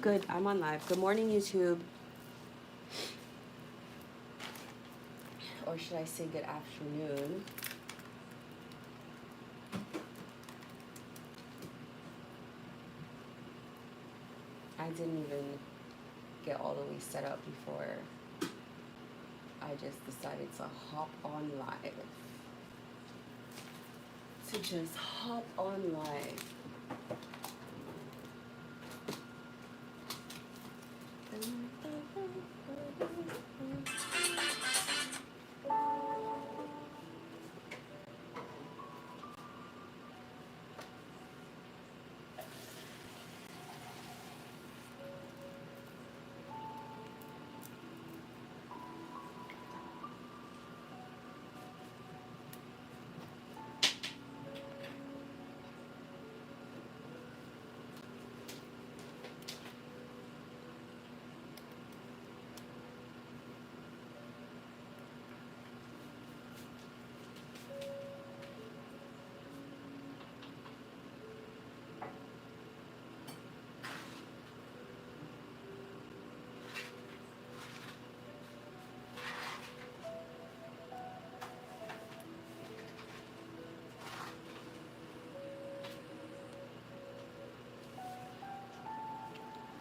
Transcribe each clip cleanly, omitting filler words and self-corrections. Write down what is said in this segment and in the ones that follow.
Good, I'm on live. Good morning, YouTube. Or should I say good afternoon? I didn't even get all the way set up before I just decided to hop on live. To just hop on live.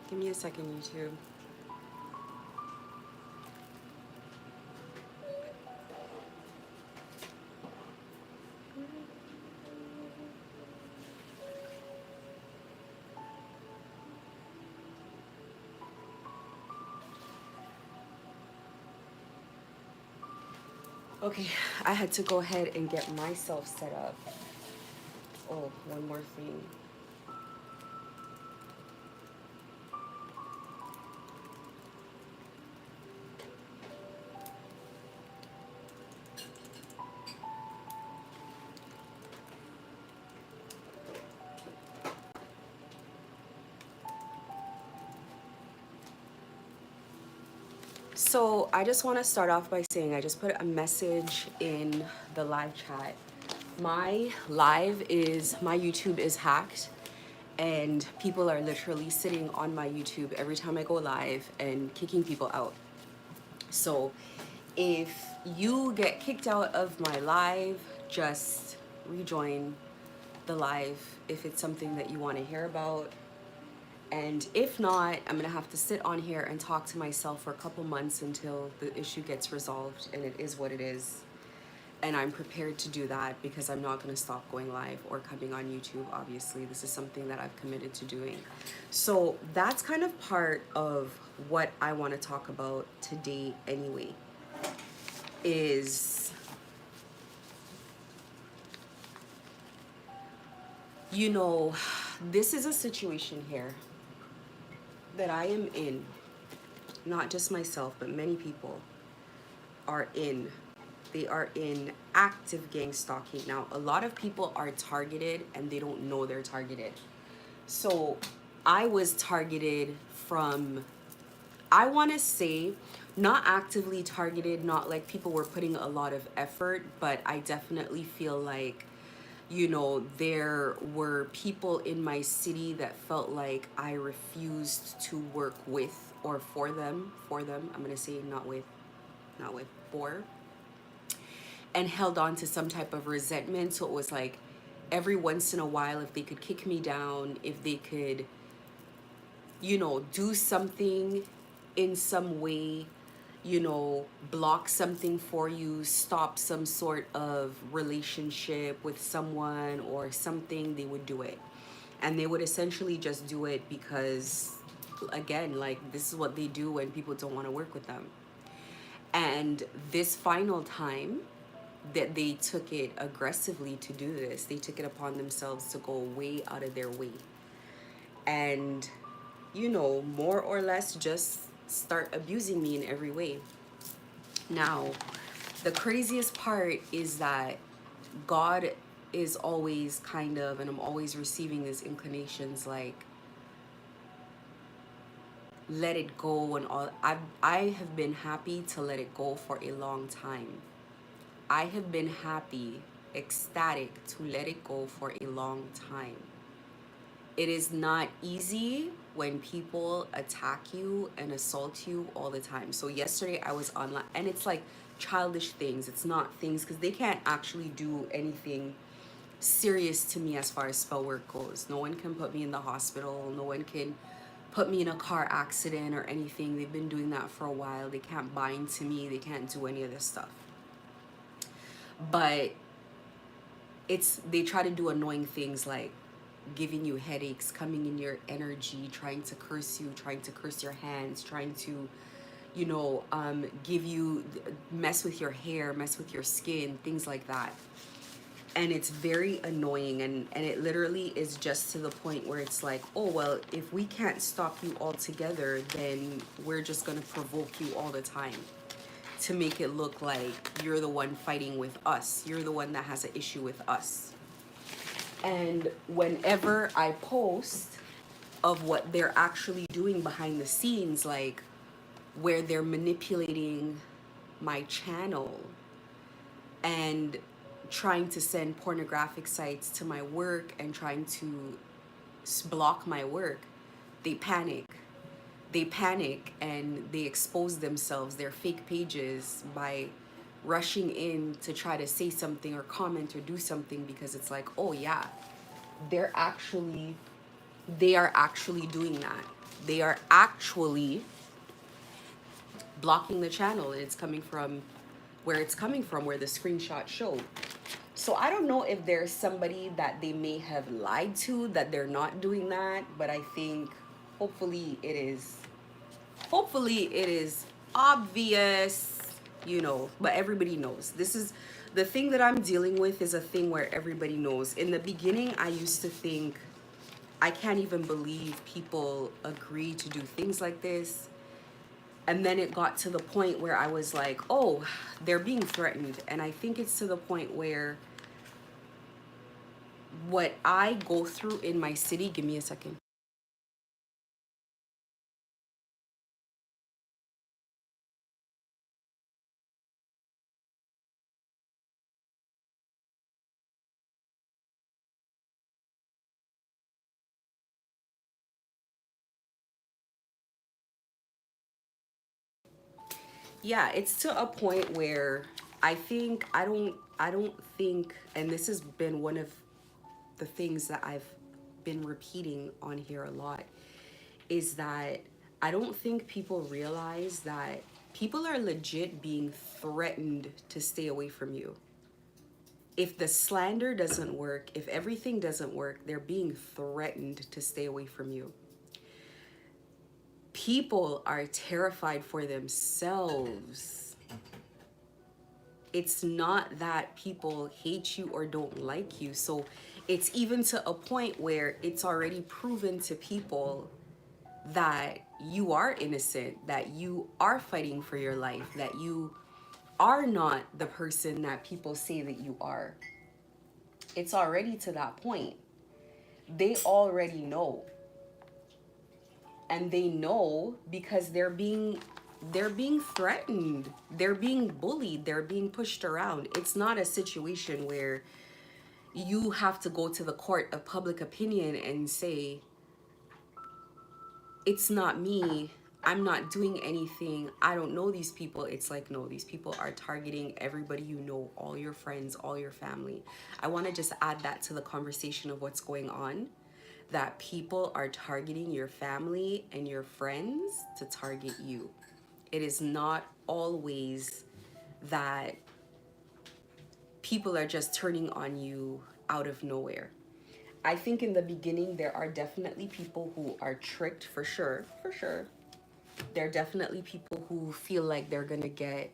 Give me a second, YouTube. Okay, I had to go ahead and get myself set up. Oh, one more thing. So I just want to start off by saying I just put a message in the live chat. My YouTube is hacked, and people are literally sitting on my YouTube every time I go live and kicking people out. So if you get kicked out of my live, just rejoin the live if it's something that you want to hear about. And if not, I'm gonna have to sit on here and talk to myself for a couple months until the issue gets resolved, and it is what it is. And I'm prepared to do that because I'm not gonna stop going live or coming on YouTube, obviously. This is something that I've committed to doing. So that's kind of part of what I wanna talk about today anyway, is, you know, this is a situation here that I am in, not just myself, but many people are in. They are in active gang stalking. Now, a lot of people are targeted and they don't know they're targeted. So I was targeted from, I want to say, not actively targeted, not like people were putting a lot of effort, but I definitely feel like, you know, there were people in my city that felt like I refused to work with or for them, I'm going to say not with, for, and held on to some type of resentment. So it was like every once in a while, if they could kick me down, if they could, you know, do something in some way, you know, block something for you, stop some sort of relationship with someone or something, they would do it. And they would essentially just do it because, again, like, this is what they do when people don't want to work with them. And this final time that they took it aggressively to do this, they took it upon themselves to go way out of their way. And, you know, more or less just start abusing me in every way. Now, the craziest part is that God is always kind of, and I'm always receiving these inclinations like, let it go and all. I have been happy to let it go for a long time. I have been happy, ecstatic to let it go for a long time. It is not easy when people attack you and assault you all the time. So yesterday I was online, and it's like childish things. It's not things, because they can't actually do anything serious to me as far as spell work goes. No one can put me in the hospital. No one can put me in a car accident or anything. They've been doing that for a while. They can't bind to me. They can't do any of this stuff. But they try to do annoying things like giving you headaches, coming in your energy, trying to curse you, trying to curse your hands, trying to, give you, mess with your hair, mess with your skin, things like that. And it's very annoying, and it literally is just to the point where it's like, oh well, if we can't stop you altogether, then we're just gonna provoke you all the time to make it look like you're the one fighting with us, you're the one that has an issue with us. And whenever I post of what they're actually doing behind the scenes, like where they're manipulating my channel and trying to send pornographic sites to my work and trying to block my work, they panic. They panic and they expose themselves, their fake pages, by rushing in to try to say something or comment or do something, because it's like, oh yeah, they're actually they are actually doing that. They are actually blocking the channel, and it's coming from where it's coming from, where the screenshot showed. So I don't know if there's somebody that they may have lied to that they're not doing that, but I think hopefully it is obvious, but everybody knows. This is the thing that I'm dealing with, is a thing where everybody knows. In the beginning, I used to think, I can't even believe people agree to do things like this. And then it got to the point where I was like, oh, they're being threatened. And I think it's to the point where what I go through in my city, give me a second. Yeah, it's to a point where I don't think, and this has been one of the things that I've been repeating on here a lot, is that I don't think people realize that people are legit being threatened to stay away from you. If the slander doesn't work, if everything doesn't work, they're being threatened to stay away from you. People are terrified for themselves. It's not that people hate you or don't like you. So it's even to a point where it's already proven to people that you are innocent, that you are fighting for your life, that you are not the person that people say that you are. It's already to that point. They already know. And they know because they're being threatened. They're being bullied. They're being pushed around. It's not a situation where you have to go to the court of public opinion and say, it's not me, I'm not doing anything, I don't know these people. It's like, no, these people are targeting everybody you know, all your friends, all your family. I want to just add that to the conversation of what's going on, that people are targeting your family and your friends to target you. It is not always that people are just turning on you out of nowhere. I think in the beginning, there are definitely people who are tricked, for sure, for sure. There are definitely people who feel like they're gonna get.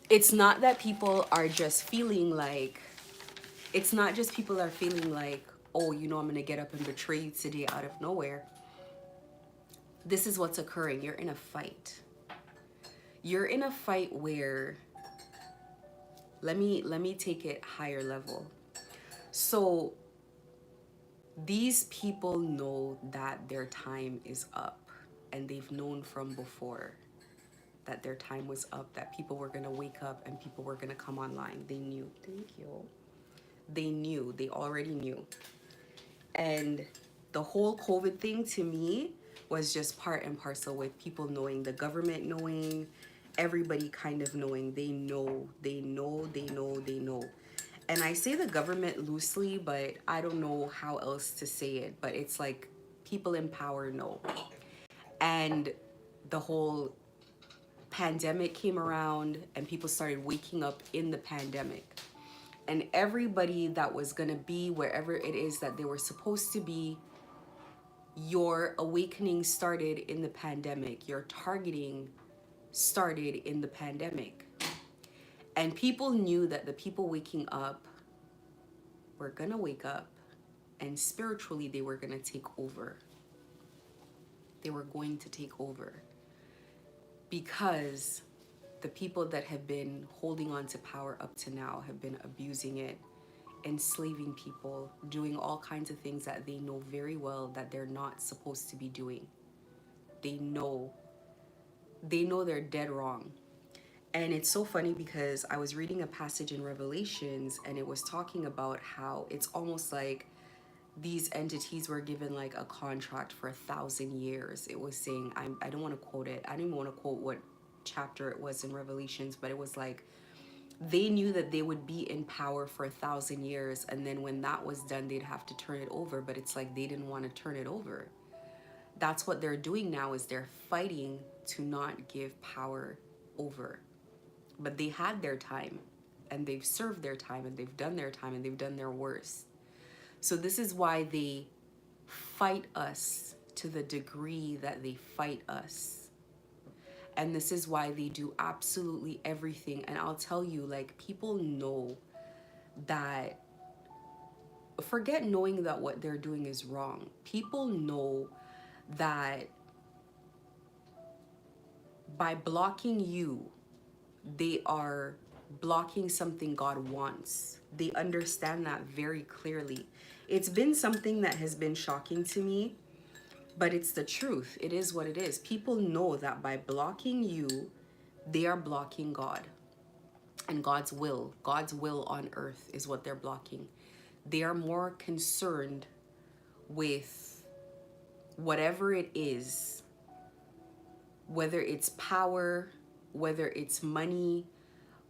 It's not that people are just feeling like, it's not just people are feeling like, oh, I'm gonna get up and betray you today out of nowhere. This is what's occurring. You're in a fight. You're in a fight where, let me take it higher level. So these people know that their time is up, and they've known from before. that their time was up, that people were going to wake up and people were going to come online. They knew. Thank you. They knew. They already knew. And the whole COVID thing to me was just part and parcel with people knowing, the government knowing, everybody kind of knowing. They know, they know, they know, they know. And I say the government loosely, but I don't know how else to say it. But it's like people in power know. And the whole pandemic came around and people started waking up in the pandemic. And everybody that was going to be wherever it is that they were supposed to be, your awakening started in the pandemic. Your targeting started in the pandemic. And people knew that the people waking up were going to wake up, and spiritually they were going to take over. They were going to take over because the people that have been holding on to power up to now have been abusing it, enslaving people, doing all kinds of things that they know very well that they're not supposed to be doing. They know they're dead wrong. And it's so funny because I was reading a passage in Revelations and it was talking about how it's almost like these entities were given like a contract for 1,000 years. It was saying, I don't want to quote it. I don't even want to quote what chapter it was in Revelations, but it was like they knew that they would be in power for 1,000 years. And then when that was done, they'd have to turn it over. But it's like they didn't want to turn it over. That's what they're doing now, is they're fighting to not give power over. But they had their time and they've served their time and they've done their time and they've done their worst. So this is why they fight us to the degree that they fight us. And this is why they do absolutely everything. And I'll tell you, like, people know that, forget knowing that what they're doing is wrong. People know that by blocking you, they are blocking something God wants. They understand that very clearly. It's been something that has been shocking to me, but it's the truth. It is what it is. People know that by blocking you, they are blocking God and God's will. God's will on earth is what they're blocking. They are more concerned with whatever it is, whether it's power, whether it's money.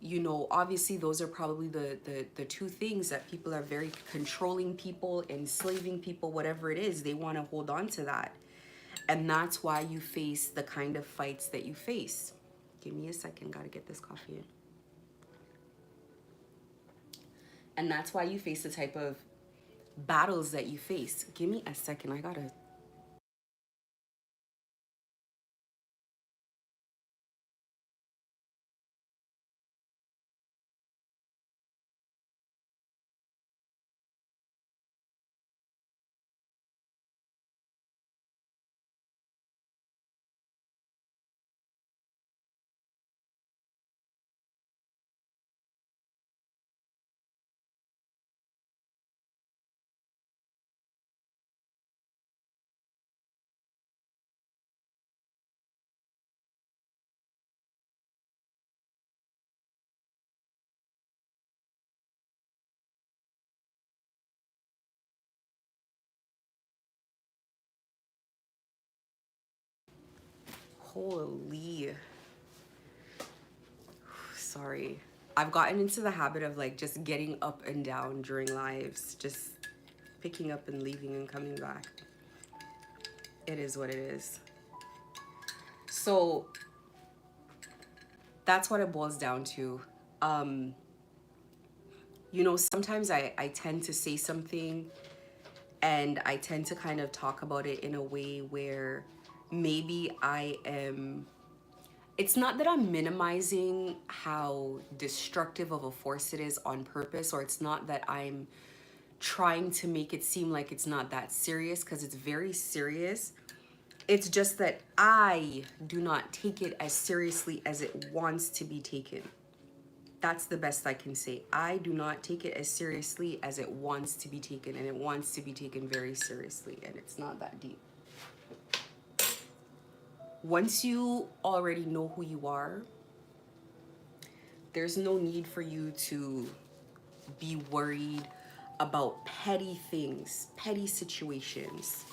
You know, obviously those are probably the two things that people are very controlling people, enslaving people, whatever it is, they want to hold on to that. And that's why you face the kind of fights that you face. Give me a second, gotta get this coffee in. And that's why you face the type of battles that you face. Give me a second, I gotta. Holy. Sorry. I've gotten into the habit of like just getting up and down during lives, just picking up and leaving and coming back. It is what it is. So that's what it boils down to. You know, sometimes I tend to say something and I tend to kind of talk about it in a way where maybe it's not that I'm minimizing how destructive of a force it is on purpose, or it's not that I'm trying to make it seem like it's not that serious, because it's very serious. It's just that I do not take it as seriously as it wants to be taken. That's the best I can say. I do not take it as seriously as it wants to be taken, and it wants to be taken very seriously, and it's not that deep. Once you already know who you are, there's no need for you to be worried about petty things, petty situations.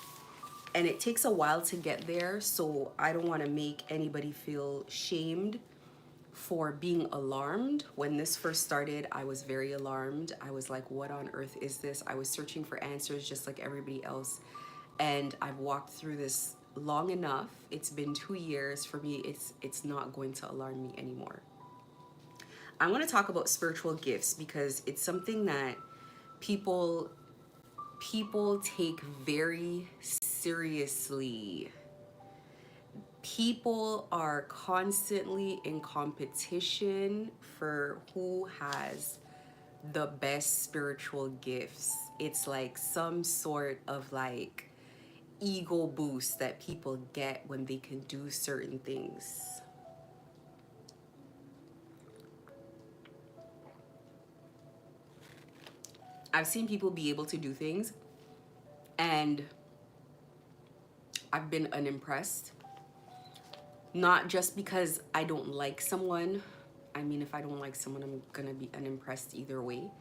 And it takes a while to get there, so I don't want to make anybody feel shamed for being alarmed. When this first started, I was very alarmed. I was like, what on earth is this? I was searching for answers just like everybody else. And I've walked through this long enough. It's been 2 years. For me, it's not going to alarm me anymore. I want to talk about spiritual gifts because it's something that people people take very seriously. People are constantly in competition for who has the best spiritual gifts. It's like some sort of like ego boost that people get when they can do certain things. I've seen people be able to do things and I've been unimpressed. Not just because I don't like someone. I mean, if I don't like someone, I'm gonna be unimpressed either way.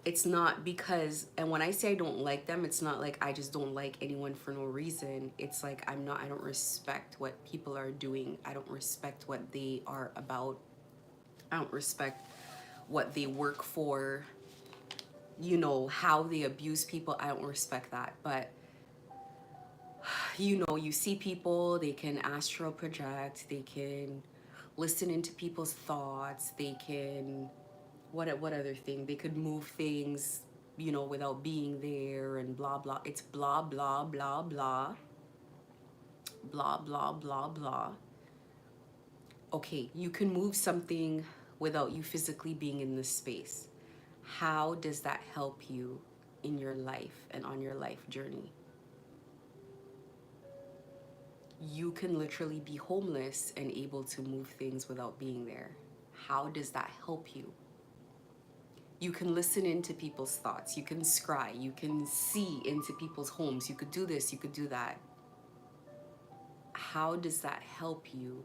It's not because, and when I say I don't like them, it's not like I just don't like anyone for no reason. It's like I don't respect what people are doing. I don't respect what they are about. I don't respect what they work for, how they abuse people. I don't respect that. But you see people, they can astral project, they can listen into people's thoughts, they can, what other thing? They could move things, without being there and blah blah. It's blah blah blah blah blah blah blah blah. Okay, you can move something without you physically being in this space. How does that help you in your life and on your life journey? You can literally be homeless and able to move things without being there. How does that help you? You can listen into people's thoughts. You can scry. You can see into people's homes. You could do this. You could do that. How does that help you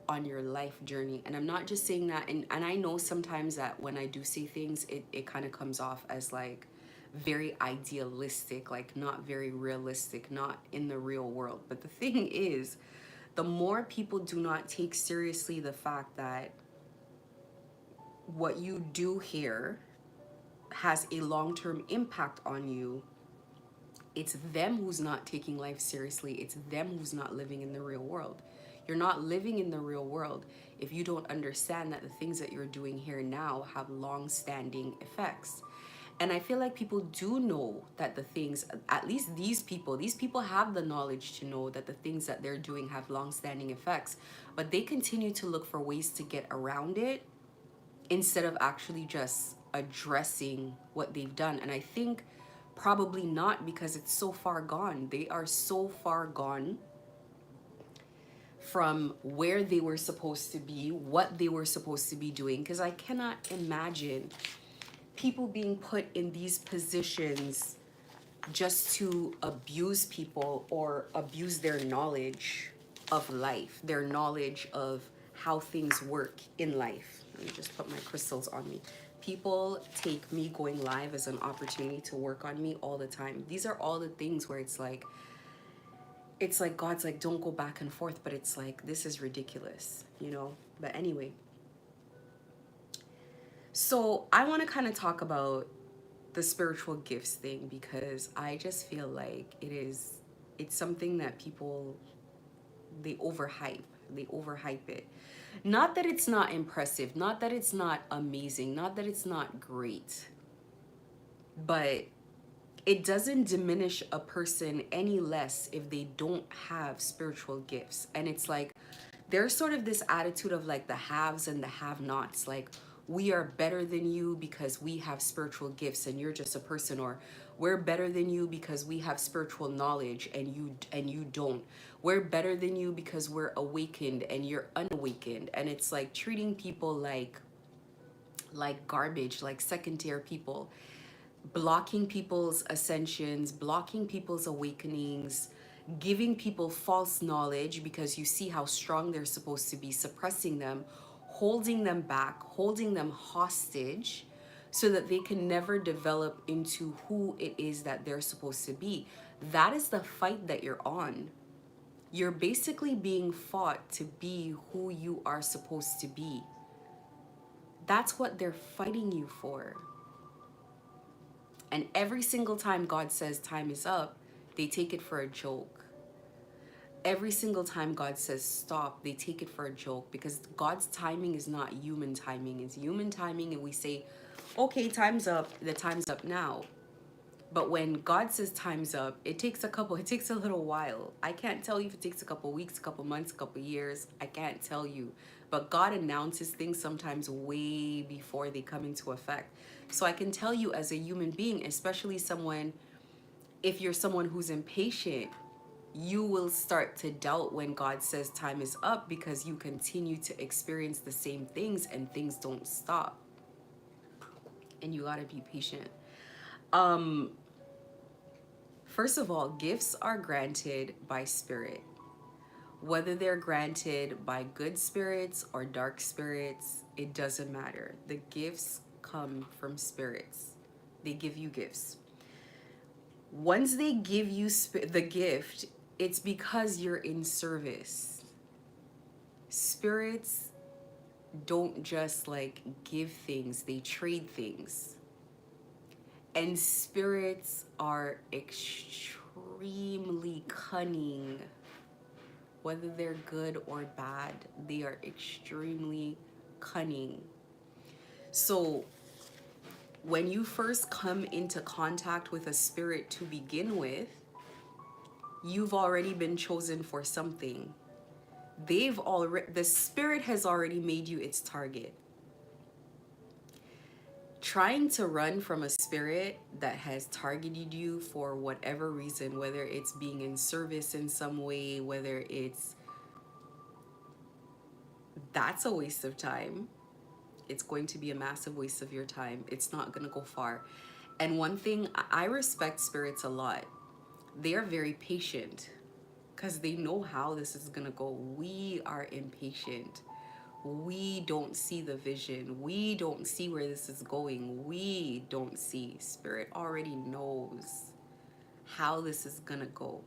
on your life journey? And I'm not just saying that. And I know sometimes that when I do say things, it kind of comes off as like very idealistic, like not very realistic, not in the real world. But the thing is, the more people do not take seriously the fact that what you do here has a long-term impact on you, it's them who's not taking life seriously. It's them who's not living in the real world. You're not living in the real world if you don't understand that the things that you're doing here now have long-standing effects. And I feel like people do know that the things, at least these people have the knowledge to know that the things that they're doing have long-standing effects, but they continue to look for ways to get around it instead of actually just addressing what they've done. And I think probably not, because it's so far gone. They are so far gone from where they were supposed to be, what they were supposed to be doing, because I cannot imagine people being put in these positions just to abuse people or abuse their knowledge of life, their knowledge of how things work in life. Let me just put my crystals on me. People take me going live as an opportunity to work on me all the time. These are all the things where it's like God's like, don't go back and forth, but it's like, this is ridiculous. But anyway, so I want to kind of talk about the spiritual gifts thing, because I just feel like it's something that people, they overhype it. Not that it's not impressive, not that it's not amazing, not that it's not great, but it doesn't diminish a person any less if they don't have spiritual gifts. And it's like there's sort of this attitude of like the haves and the have-nots, like we are better than you because we have spiritual gifts and you're just a person, or we're better than you because we have spiritual knowledge and you don't. We're better than you because we're awakened and you're unawakened. And it's like treating people like garbage, like second tier people, blocking people's ascensions, blocking people's awakenings, giving people false knowledge because you see how strong they're supposed to be, suppressing them, holding them back, holding them hostage so that they can never develop into who it is that they're supposed to be. That is the fight that you're on. You're basically being fought to be who you are supposed to be. That's what they're fighting you for. And every single time God says time is up, they take it for a joke. Every single time God says stop, they take it for a joke, because God's timing is not human timing. It's human timing, and we say, okay, time's up. The time's up now. But when God says time's up, it takes a little while. I can't tell you if it takes a couple weeks, a couple months, a couple years. I can't tell you. But God announces things sometimes way before they come into effect. So I can tell you, as a human being, especially if you're someone who's impatient, you will start to doubt when God says time is up, because you continue to experience the same things and things don't stop. And you gotta be patient. First of all, gifts are granted by spirit. Whether they're granted by good spirits or dark spirits, it doesn't matter. The gifts come from spirits. They give you gifts. Once they give you the gift, it's because you're in service. Spirits don't just like give things, they trade things. And spirits are extremely cunning. Whether they're good or bad, they are extremely cunning. So when you first come into contact with a spirit to begin with, you've already been chosen for something. The spirit has already made you its target. Trying to run from a spirit that has targeted you for whatever reason, whether it's being in service in some way, that's a waste of time. It's going to be a massive waste of your time. It's not going to go far. And one thing, I respect spirits a lot. They are very patient because they know how this is going to go. We are impatient. We don't see the vision. We don't see where this is going. We don't see. Spirit already knows how this is going to go.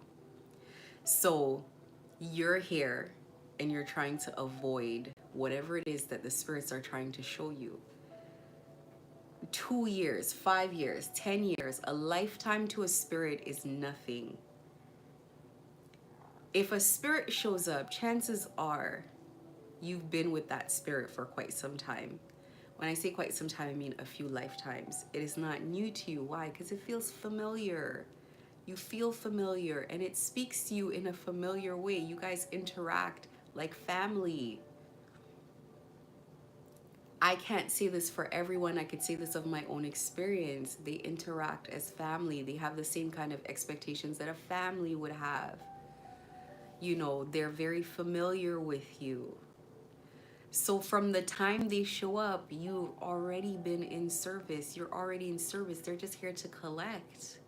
So you're here and you're trying to avoid whatever it is that the spirits are trying to show you. 2 years, 5 years, 10 years, a lifetime to a spirit is nothing. If a spirit shows up, chances are you've been with that spirit for quite some time. When I say quite some time, I mean a few lifetimes. It is not new to you. Why? Because it feels familiar. You feel familiar, and it speaks to you in a familiar way. You guys interact like family. I can't say this for everyone. I could say this of my own experience. They interact as family. They have the same kind of expectations that a family would have. You know, they're very familiar with you. So from the time they show up, you've already been in service. You're already in service. They're just here to collect.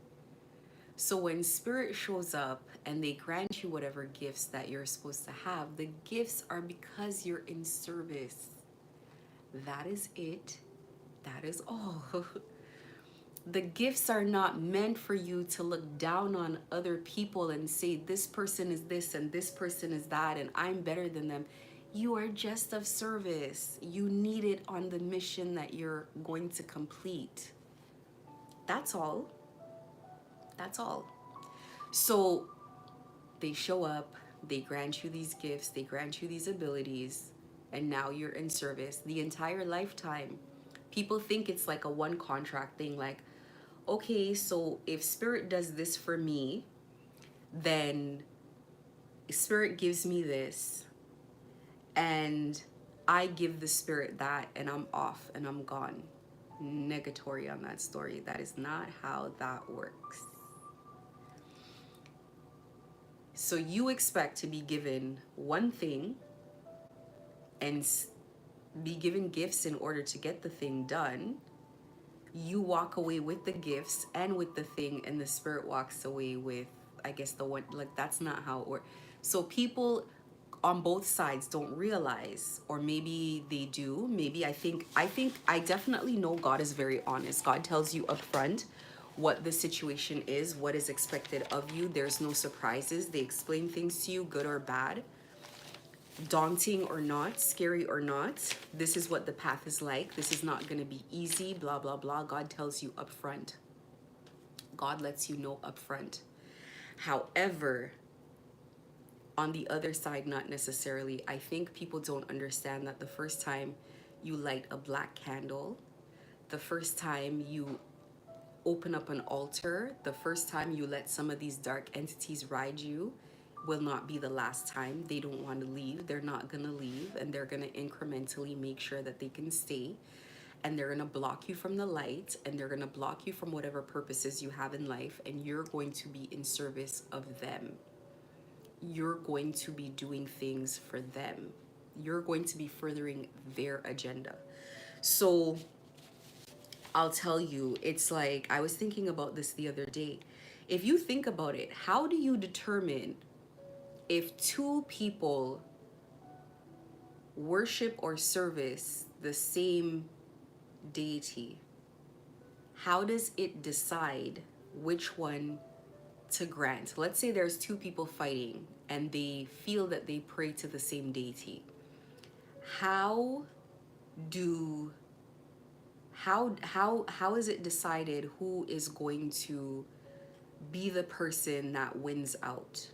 So when spirit shows up and they grant you whatever gifts that you're supposed to have, the gifts are because you're in service. That is it. That is all. The gifts are not meant for you to look down on other people and say, this person is this and this person is that and I'm better than them. You are just of service. You need it on the mission that you're going to complete. That's all. That's all. So they show up, they grant you these gifts, they grant you these abilities, and now you're in service the entire lifetime. People think it's like a one contract thing, like, okay, so if spirit does this for me, then spirit gives me this, and I give the spirit that, and I'm off and I'm gone. Negatory on that story. That is not how that works. So you expect to be given one thing and be given gifts in order to get the thing done. You walk away with the gifts and with the thing, and the spirit walks away with I guess the one, like, that's not how it works. So people on both sides don't realize, or maybe they do, maybe, I definitely know God is very honest. God tells you up front what the situation is, what is expected of you. There's no surprises. They explain things to you, good or bad, daunting or not, scary or not. This is what the path is like. This is not going to be easy, blah blah blah. God tells you up front. God lets you know up front. However, on the other side, not necessarily. I think people don't understand that the first time you light a black candle, the first time you open up an altar, the first time you let some of these dark entities ride you, will not be the last time. They don't want to leave. They're not going to leave, and they're going to incrementally make sure that they can stay. And they're going to block you from the light, and they're going to block you from whatever purposes you have in life, and you're going to be in service of them. You're going to be doing things for them. You're going to be furthering their agenda. So I'll tell you, it's like, I was thinking about this the other day. If you think about it, how do you determine if two people worship or service the same deity? How does it decide which one to grant? Let's say there's two people fighting and they feel that they pray to the same deity. How is it decided who is going to be the person that wins out?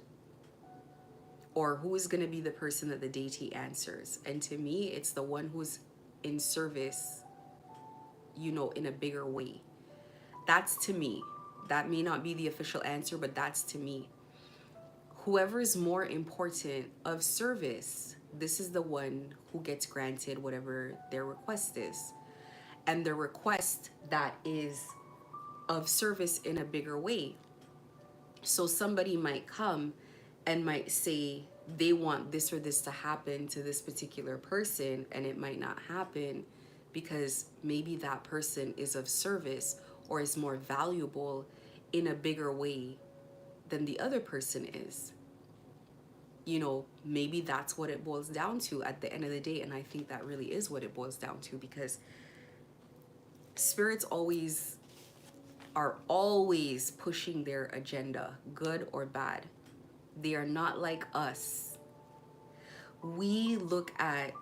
Or who is going to be the person that the deity answers? And to me, it's the one who's in service, in a bigger way. That's to me. That may not be the official answer, but that's to me. Whoever is more important of service, this is the one who gets granted whatever their request is. And the request that is of service in a bigger way. So somebody might come and might say they want this or this to happen to this particular person, and it might not happen because maybe that person is of service or is more valuable in a bigger way than the other person is. Maybe that's what it boils down to at the end of the day. And I think that really is what it boils down to, because spirits are always pushing their agenda, good or bad. They are not like us. We look at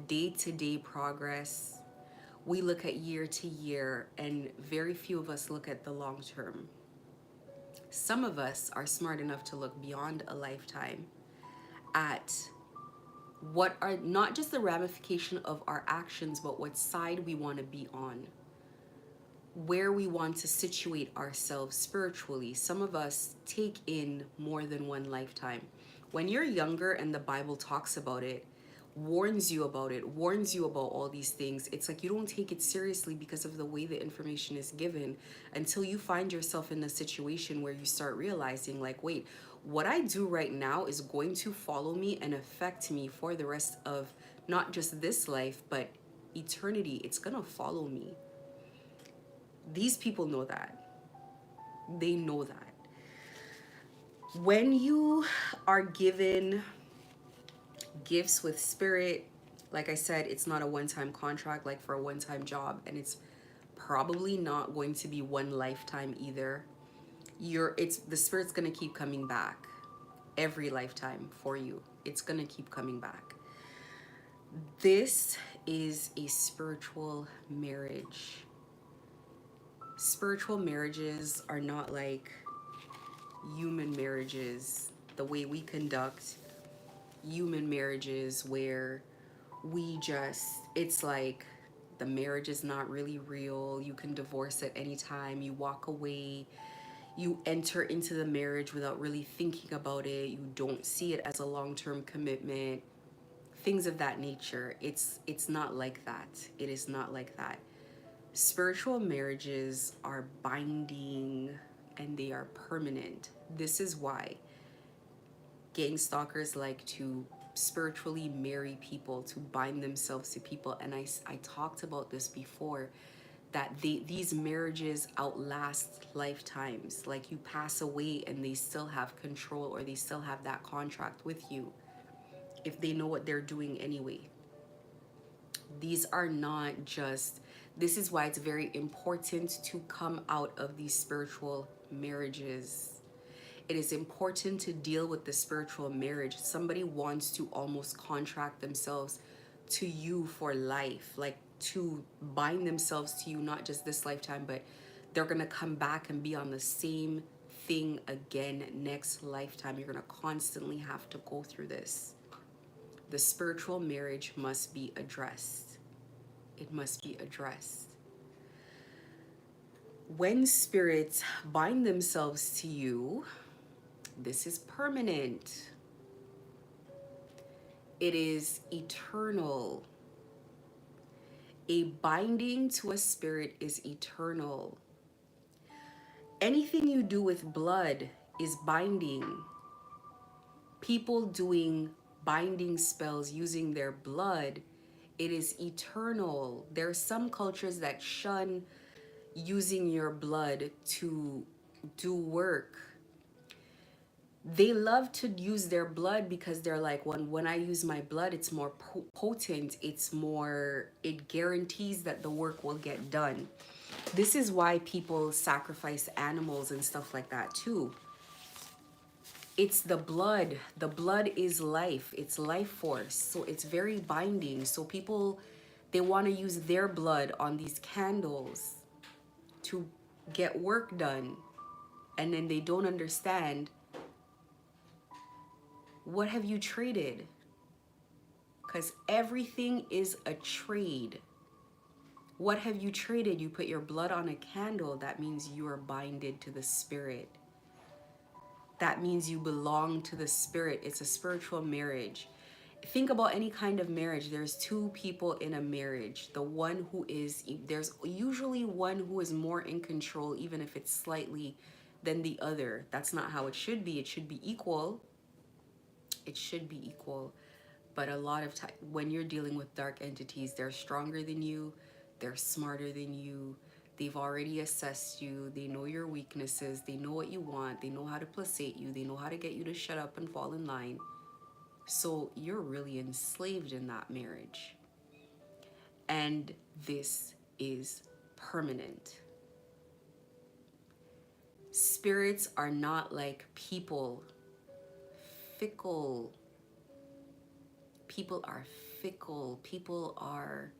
day-to-day progress. We look at year to year, and very few of us look at the long term. Some of us are smart enough to look beyond a lifetime at what are not just the ramification of our actions, but what side we want to be on, where we want to situate ourselves spiritually. Some of us take in more than one lifetime. When you're younger and the Bible talks about it, warns you about all these things, it's like you don't take it seriously because of the way the information is given, until you find yourself in a situation where you start realizing, like, wait, what I do right now is going to follow me and affect me for the rest of not just this life, but eternity. It's gonna follow me. These people know that. They know that. When you are given gifts with spirit, like I said, it's not a one-time contract like for a one-time job, and it's probably not going to be one lifetime either. The spirit's gonna keep coming back every lifetime for you. It's gonna keep coming back. This is a spiritual marriage. Spiritual marriages are not like human marriages, the way we conduct human marriages, where it's like the marriage is not really real. You can divorce at any time. You walk away. You enter into the marriage without really thinking about it. You don't see it as a long-term commitment. Things of that nature. It's not like that. It is not like that. Spiritual marriages are binding and they are permanent. This is why gang stalkers like to spiritually marry people, to bind themselves to people. And I talked about this before, that these marriages outlast lifetimes. Like you pass away and they still have control, or they still have that contract with you if they know what they're doing anyway. These are not just, this is why it's very important to come out of these spiritual marriages. It is important to deal with the spiritual marriage. Somebody wants to almost contract themselves to you for life, like to bind themselves to you, not just this lifetime, but they're going to come back and be on the same thing again next lifetime. You're going to constantly have to go through this. The spiritual marriage must be addressed. It must be addressed. When spirits bind themselves to you, this is permanent. It is eternal. A binding to a spirit is eternal. Anything you do with blood is binding. People doing binding spells using their blood, it is eternal. There are some cultures that shun using your blood to do work. They love to use their blood because they're like, when I use my blood, it's more potent. It's more, it guarantees that the work will get done. This is why people sacrifice animals and stuff like that too. It's the blood. The blood is life. It's life force. So it's very binding. So people, they want to use their blood on these candles to get work done. And then they don't understand, what have you traded? Because everything is a trade. What have you traded? You put your blood on a candle. That means you are binded to the spirit. That means you belong to the spirit. It's a spiritual marriage. Think about any kind of marriage. There's two people in a marriage. The one who is, there's usually one who is more in control, even if it's slightly, than the other. That's not how it should be. It should be equal. It should be equal. But a lot of time when you're dealing with dark entities, they're stronger than you. They're smarter than you. They've already assessed you. They know your weaknesses. They know what you want. They know how to placate you. They know how to get you to shut up and fall in line. So you're really enslaved in that marriage. And this is permanent. Spirits are not like people. Fickle. People are fickle. People are,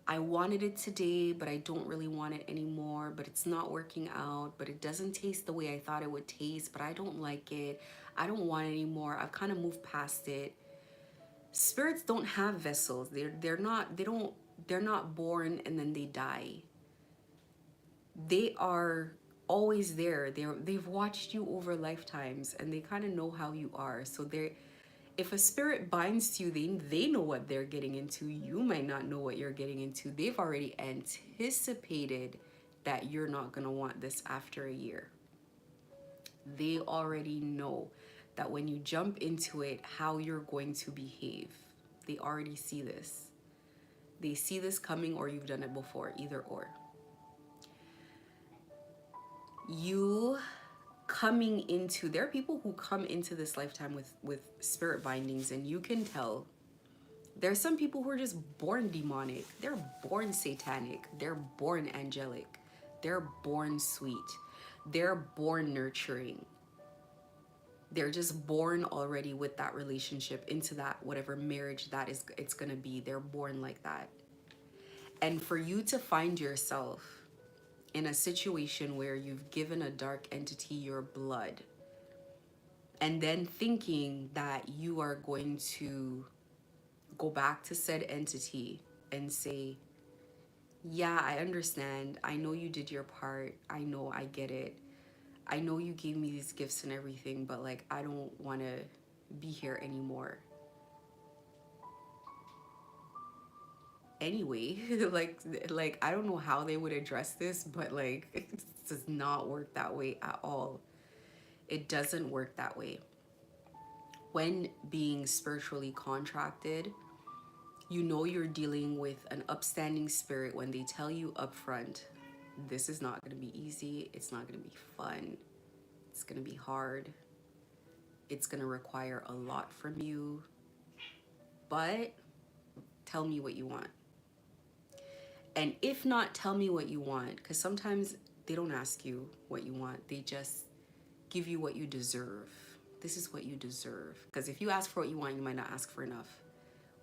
I wanted it today, but I don't really want it anymore, but it's not working out, but it doesn't taste the way I thought it would taste, but I don't like it. I don't want it anymore. I've kind of moved past it. Spirits don't have vessels. They're not born and then they die. They are always there. They've watched you over lifetimes and they kind of know how you are. So if a spirit binds to you, they know what they're getting into. You might not know what you're getting into. They've already anticipated that you're not going to want this after a year. They already know that when you jump into it, how you're going to behave. They already see this. They see this coming, or you've done it before, either or. There are people who come into this lifetime with spirit bindings, and you can tell. There's some people who are just born demonic. They're born satanic. They're born angelic. They're born sweet. They're born nurturing. They're just born already with that relationship into that whatever marriage that is, it's gonna be. They're born like that. And for you to find yourself in a situation where you've given a dark entity your blood, and then thinking that you are going to go back to said entity and say, yeah, I understand. I know you did your part. I know, I get it. I know you gave me these gifts and everything, but like, I don't want to be here anymore. Anyway, like I don't know how they would address this, but like, it does not work that way at all. It doesn't work that way. When being spiritually contracted, You know you're dealing with an upstanding spirit when they tell you up front, this is not going to be easy, it's not going to be fun, it's going to be hard, it's going to require a lot from you, but tell me what you want. And if not, tell me what you want, because sometimes they don't ask you what you want, they just give you what you deserve. This is what you deserve. Because if you ask for what you want, you might not ask for enough.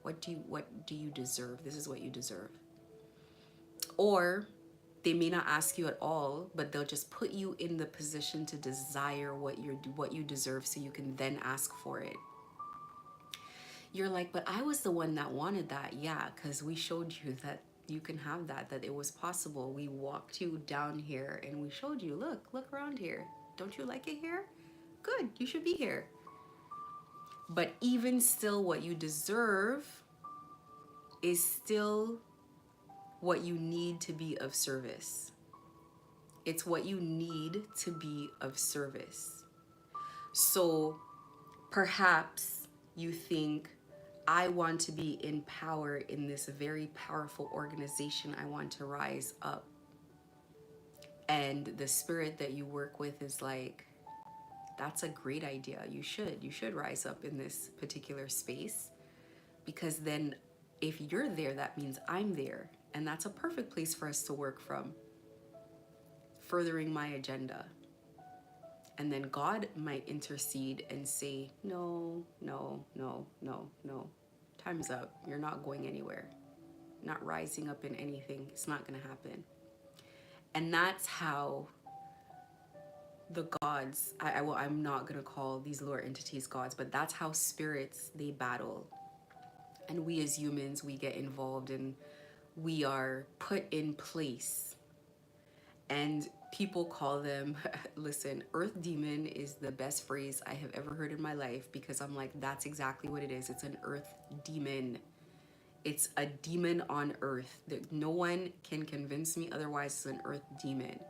What do you deserve? This is what you deserve. Or they may not ask you at all, but they'll just put you in the position to desire what you deserve, so you can then ask for it. You're like, but I was the one that wanted that. Yeah, because we showed you that you can have that it was possible. We walked you down here and we showed you, look around here. Don't you like it here? Good, you should be here. But even still, what you deserve is still what you need to be of service. It's what you need to be of service. So perhaps you think, I want to be in power in this very powerful organization. I want to rise up. And the spirit that you work with is like, that's a great idea. You should rise up in this particular space, because then if you're there, that means I'm there. And that's a perfect place for us to work from, furthering my agenda. And then God might intercede and say, no, no, no, no, no. Time's up. You're not going anywhere. Not rising up in anything. It's not going to happen. And that's how the gods, I'm not going to call these lower entities gods, but that's how spirits, they battle. And we as humans, we get involved and we are put in place. And people call them, listen, earth demon is the best phrase I have ever heard in my life, because I'm like, that's exactly what it is. It's an earth demon. It's a demon on earth. No one can convince me otherwise. It's an earth demon.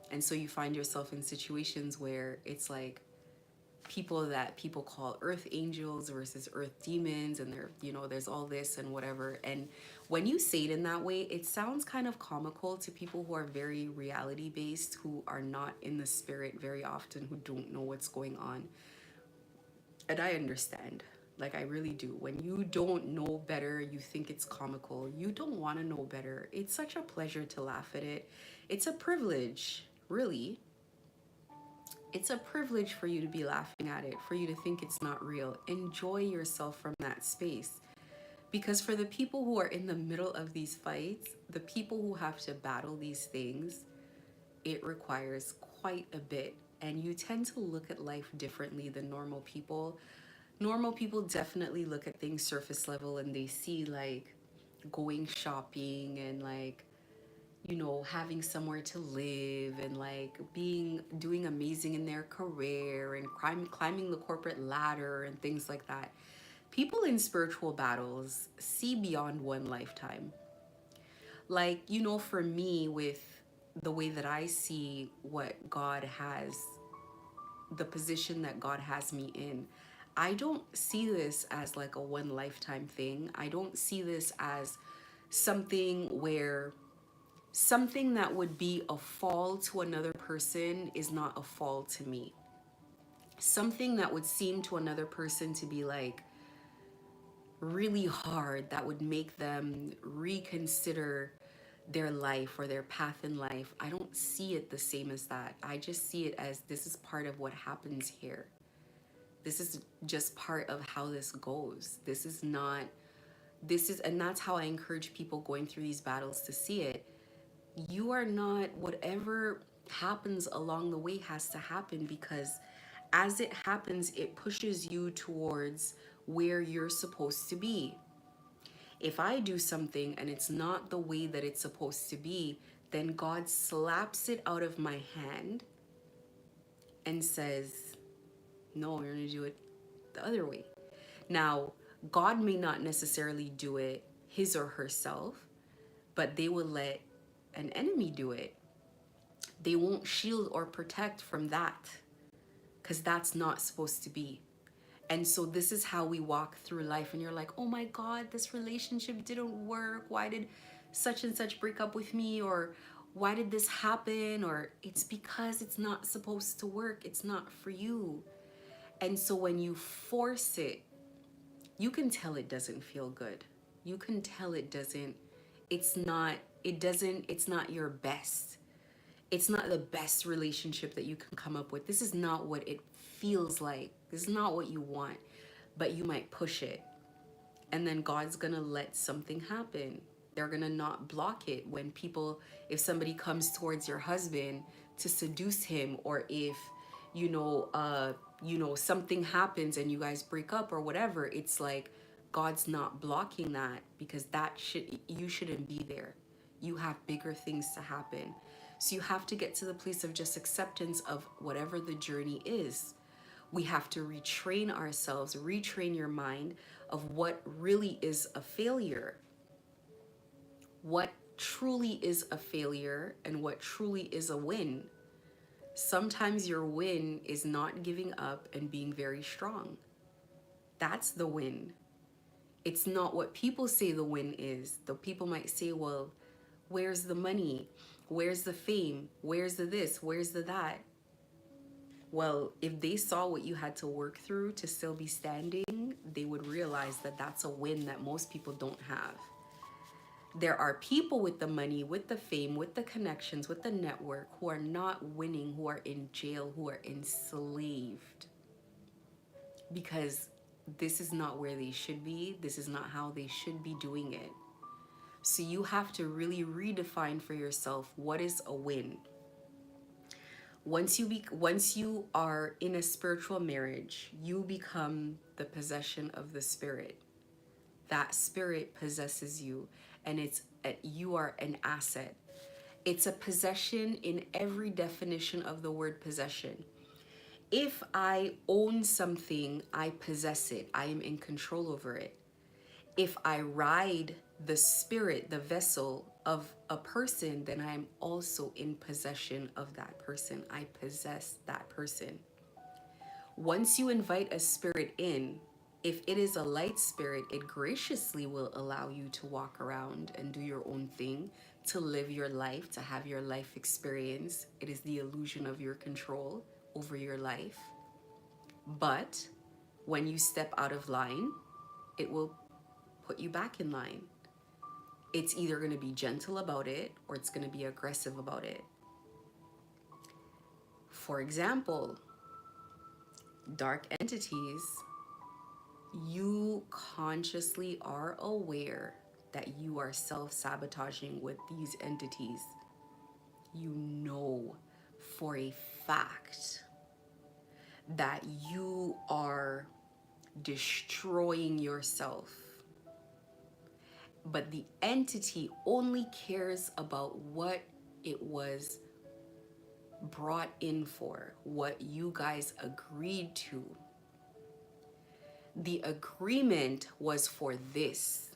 And so you find yourself in situations where it's like people that people call earth angels versus earth demons, and they're, there's all this and whatever. And when you say it in that way, it sounds kind of comical to people who are very reality based, who are not in the spirit very often, who don't know what's going on. And I understand. Like, I really do. When you don't know better, you think it's comical. You don't want to know better. It's such a pleasure to laugh at it. It's a privilege, really. It's a privilege for you to be laughing at it, for you to think it's not real. Enjoy yourself from that space. Because for the people who are in the middle of these fights, the people who have to battle these things, it requires quite a bit. And you tend to look at life differently than normal people. Normal people definitely look at things surface level, and they see like going shopping and like, having somewhere to live and like doing amazing in their career and climbing the corporate ladder and things like that. People in spiritual battles see beyond one lifetime. Like, for me, with the way that I see what God has, the position that God has me in, I don't see this as like a one lifetime thing. I don't see this as something where something that would be a fall to another person is not a fall to me. Something that would seem to another person to be like really hard, that would make them reconsider their life or their path in life, I don't see it the same as that. I just see it as, this is part of what happens here. This is just part of how this goes. And that's how I encourage people going through these battles to see it. You are not, whatever happens along the way has to happen, because as it happens, it pushes you towards where you're supposed to be. If I do something and it's not the way that it's supposed to be, then God slaps it out of my hand and says, no, you're going to do it the other way. Now, God may not necessarily do it his or herself, but they will let an enemy do it. They won't shield or protect from that, because that's not supposed to be. And so this is how we walk through life, and you're like, oh my God, this relationship didn't work. Why did such and such break up with me? Or why did this happen? Or it's because it's not supposed to work. It's not for you. And so when you force it, you can tell it doesn't feel good. You can tell it's not, it's not your best. It's not the best relationship that you can come up with. This is not what it feels like. This is not what you want, but you might push it. And then God's gonna let something happen. They're gonna not block it when if somebody comes towards your husband to seduce him, or if, something happens and you guys break up or whatever, it's like God's not blocking that, because you shouldn't be there. You have bigger things to happen. So you have to get to the place of just acceptance of whatever the journey is. We have to retrain ourselves, retrain your mind of what really is a failure, what truly is a failure, and what truly is a win. Sometimes your win is not giving up and being very strong. That's the win. It's not what people say the win is. The people might say, well, where's the money? Where's the fame? Where's the this? Where's the that? Well, if they saw what you had to work through to still be standing, they would realize that that's a win that most people don't have. There are people with the money, with the fame, with the connections, with the network, who are not winning, who are in jail, who are enslaved. Because this is not where they should be. This is not how they should be doing it. So you have to really redefine for yourself, what is a win? Once you are in a spiritual marriage, you become the possession of the spirit. That spirit possesses you, and you are an asset. It's a possession in every definition of the word possession. If I own something, I possess it. I am in control over it. If I ride the spirit, the vessel of a person, then I am also in possession of that person. I possess that person. Once you invite a spirit in, if it is a light spirit, it graciously will allow you to walk around and do your own thing, to live your life, to have your life experience. It is the illusion of your control over your life. But when you step out of line, it will put you back in line. It's either going to be gentle about it, or it's going to be aggressive about it. For example, dark entities, you consciously are aware that you are self-sabotaging with these entities. You know for a fact that you are destroying yourself. But the entity only cares about what it was brought in for, what you guys agreed to. The agreement was for this.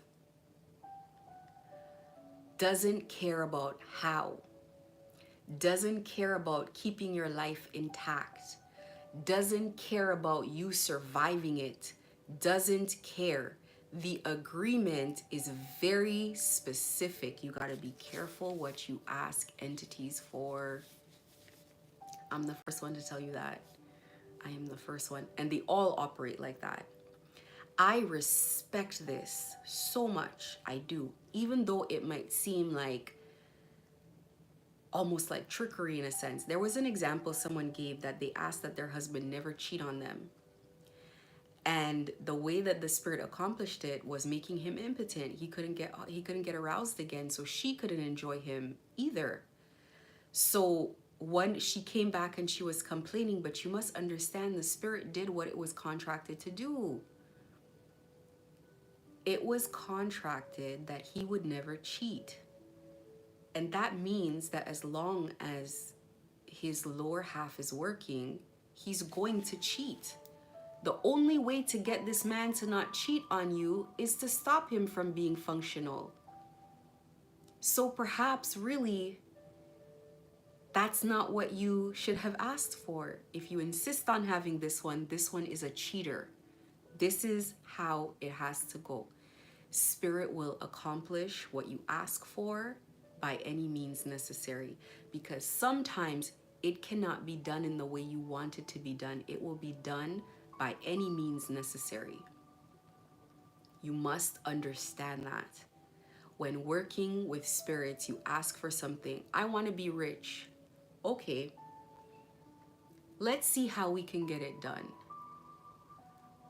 Doesn't care about how. Doesn't care about keeping your life intact. Doesn't care about you surviving it. Doesn't care. The agreement is very specific. You got to be careful what you ask entities for. I'm the first one to tell you that. I am the first one. And they all operate like that. I respect this so much. I do. Even though it might seem like almost like trickery in a sense. There was an example someone gave that they asked that their husband never cheat on them. And the way that the spirit accomplished it was making him impotent. He couldn't get aroused again, so she couldn't enjoy him either. So when she came back and she was complaining, but you must understand the spirit did what it was contracted to do. It was contracted that he would never cheat. And that means that as long as his lower half is working, he's going to cheat. The only way to get this man to not cheat on you is to stop him from being functional. So perhaps really, that's not what you should have asked for. If you insist on having this one is a cheater. This is how it has to go. Spirit will accomplish what you ask for by any means necessary, because sometimes it cannot be done in the way you want it to be done. It will be done by any means necessary. You must understand that. When working with spirits, you ask for something. I want to be rich. Okay, let's see how we can get it done.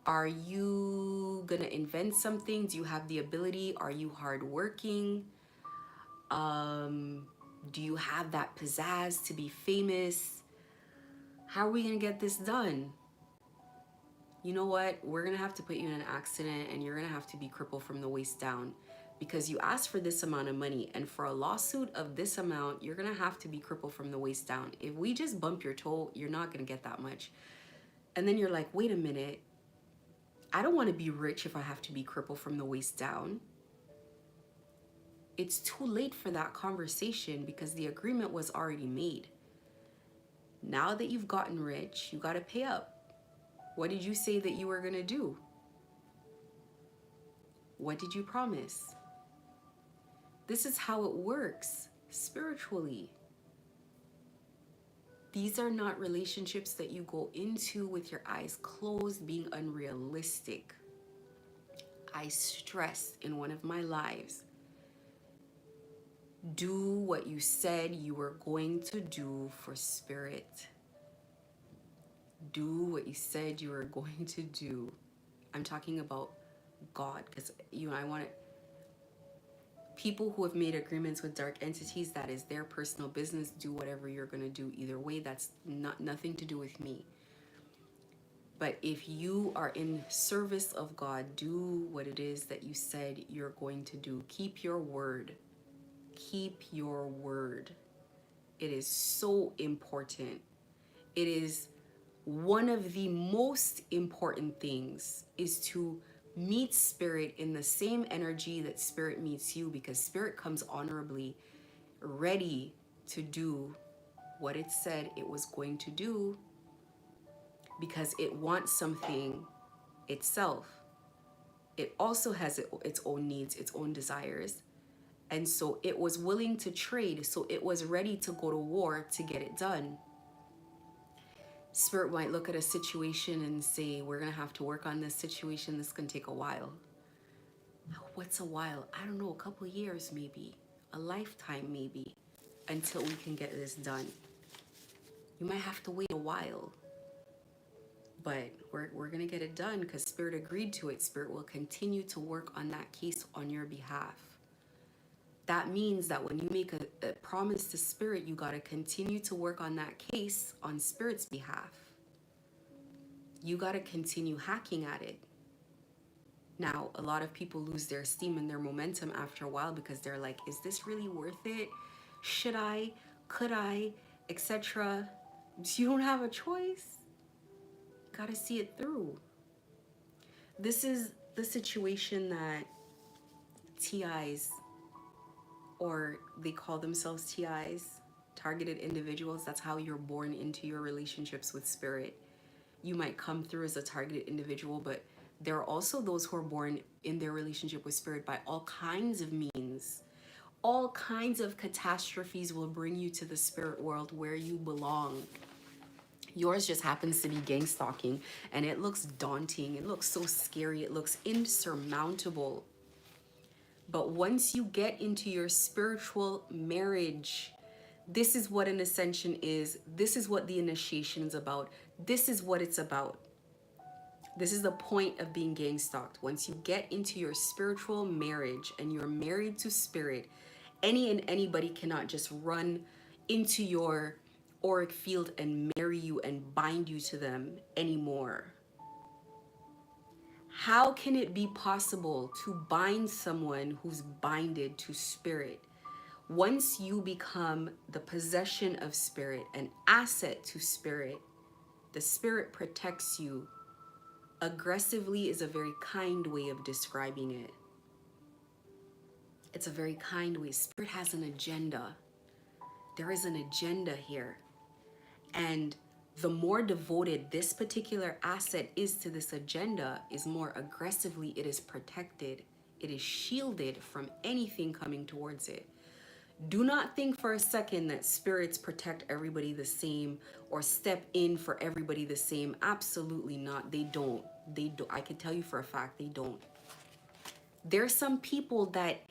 Are you gonna invent something? Do you have the ability? Are you hardworking? Do you have that pizzazz to be famous? How are we gonna get this done? You know what? We're gonna have to put you in an accident and you're gonna have to be crippled from the waist down, because you asked for this amount of money, and for a lawsuit of this amount, you're gonna have to be crippled from the waist down. If we just bump your toe, you're not gonna get that much. And then you're like, wait a minute, I don't want to be rich if I have to be crippled from the waist down. It's too late for that conversation because the agreement was already made. Now that you've gotten rich, you got to pay up. What did you say that you were going to do? What did you promise? This is how it works spiritually. These are not relationships that you go into with your eyes closed, being unrealistic. I stressed in one of my lives, do what you said you were going to do for spirit. Do what you said you were going to do. I'm talking about God, because I want it. People who have made agreements with dark entities, that is their personal business. Do whatever you're going to do either way. That's nothing to do with me. But if you are in service of God, do what it is that you said you're going to do. Keep your word. Keep your word. It is so important. It is one of the most important things, is to meet spirit in the same energy that spirit meets you, because spirit comes honorably, ready to do what it said it was going to do, because it wants something itself. It also has its own needs, its own desires. And so it was willing to trade. So it was ready to go to war to get it done. Spirit might look at a situation and say, we're going to have to work on this situation. This can take a while. What's a while? I don't know, a couple of years maybe, a lifetime maybe, until we can get this done. You might have to wait a while, but we're going to get it done because Spirit agreed to it. Spirit will continue to work on that case on your behalf. That means that when you make a promise to Spirit, you got to continue to work on that case on Spirit's behalf. You got to continue hacking at it. Now, a lot of people lose their steam and their momentum after a while because they're like, is this really worth it? Should I? Could I? Etc. You don't have a choice. You got to see it through. This is the situation that TIs, or they call themselves TIs, targeted individuals. That's how you're born into your relationships with Spirit. You might come through as a targeted individual, but there are also those who are born in their relationship with Spirit by all kinds of means. All kinds of catastrophes will bring you to the spirit world where you belong. Yours just happens to be gang stalking, and it looks daunting. It looks so scary. It looks insurmountable. But once you get into your spiritual marriage, this is what an ascension is. This is what the initiation is about. This is what it's about. This is the point of being gang stalked. Once you get into your spiritual marriage and you're married to Spirit, any and anybody cannot just run into your auric field and marry you and bind you to them anymore. How can it be possible to bind someone who's binded to Spirit? Once you become the possession of Spirit, an asset to Spirit, the Spirit protects you. Aggressively is a very kind way of describing it. It's a very kind way. Spirit has an agenda. There is an agenda here. And the more devoted this particular asset is to this agenda, is more aggressively it is protected. It is shielded from anything coming towards it. Do not think for a second that spirits protect everybody the same or step in for everybody the same. Absolutely not. They don't. They do. I can tell you for a fact they don't. There's some people that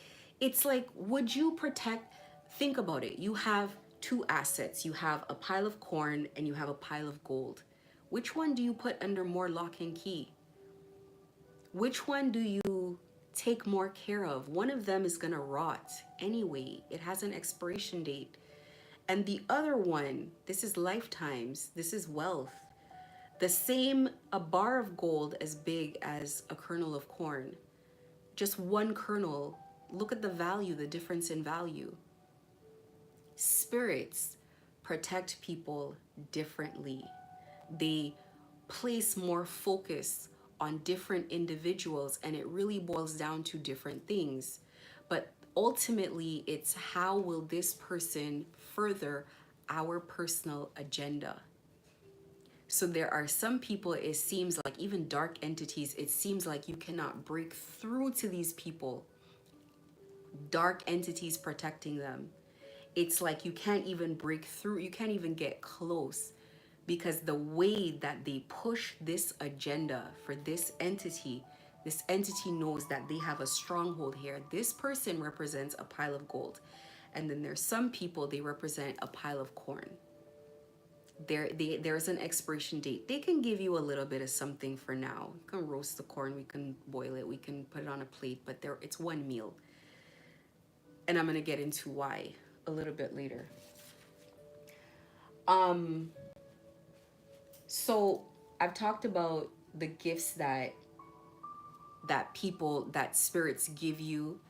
it's like, would you protect? Think about it. You have two assets. You have a pile of corn and you have a pile of gold. Which one do you put under more lock and key? Which one do you take more care of? One of them is going to rot anyway. It has an expiration date. And the other one, this is lifetimes. This is wealth. The same, a bar of gold as big as a kernel of corn. Just one kernel. Look at the value, the difference in value. Spirits protect people differently. They place more focus on different individuals, and it really boils down to different things. But ultimately, it's how will this person further our personal agenda? So there are some people, it seems like, even dark entities, it seems like you cannot break through to these people. Dark entities protecting them. It's like you can't even break through, you can't even get close, because the way that they push this agenda for this entity knows that they have a stronghold here. This person represents a pile of gold. And then there's some people, they represent a pile of corn. There's an expiration date. They can give you a little bit of something for now. You can roast the corn, we can boil it, we can put it on a plate, but it's one meal. And I'm gonna get into why a little bit later. So I've talked about the gifts that spirits give you.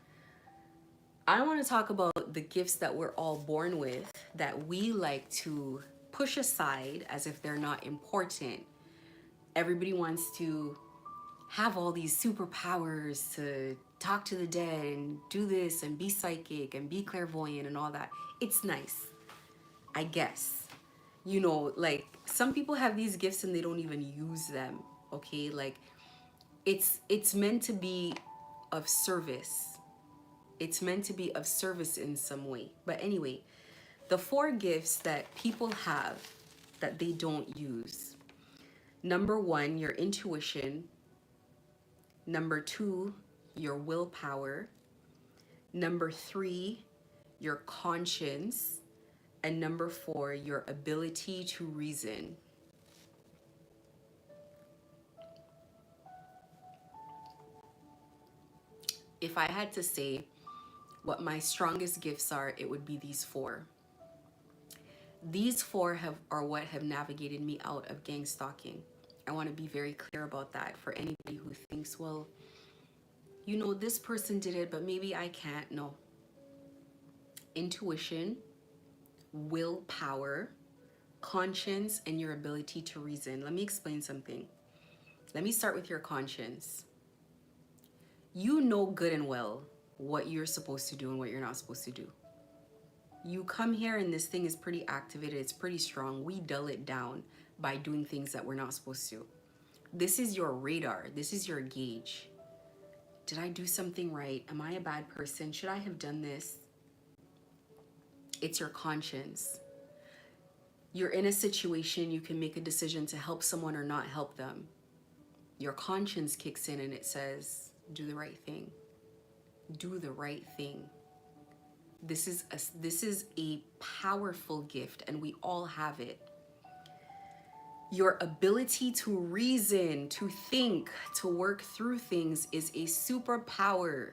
I want to talk about the gifts that we're all born with that we like to push aside as if they're not important. Everybody wants to have all these superpowers to talk to the dead and do this and be psychic and be clairvoyant and all that. It's nice, I guess. You know, like some people have these gifts and they don't even use them, okay? Like it's meant to be of service. It's meant to be of service in some way. But anyway, the 4 gifts that people have that they don't use. Number 1, your intuition. Number 2, your willpower. Number 3, your conscience. And number 4, your ability to reason. If I had to say what my strongest gifts are, it would be these 4. These 4 are what have navigated me out of gang stalking. I want to be very clear about that for anybody who thinks, well, you know, this person did it, but maybe I can't. No. Intuition, willpower, conscience, and your ability to reason. Let me explain something. Let me start with your conscience. You know good and well what you're supposed to do and what you're not supposed to do. You come here and this thing is pretty activated, it's pretty strong. We dull it down by doing things that we're not supposed to. This is your radar. This is your gauge. Did I do something right? Am I a bad person? Should I have done this? It's your conscience. You're in a situation, you can make a decision to help someone or not help them. Your conscience kicks in and it says, do the right thing. Do the right thing. This is a powerful gift and we all have it. Your ability to reason, to think, to work through things is a superpower.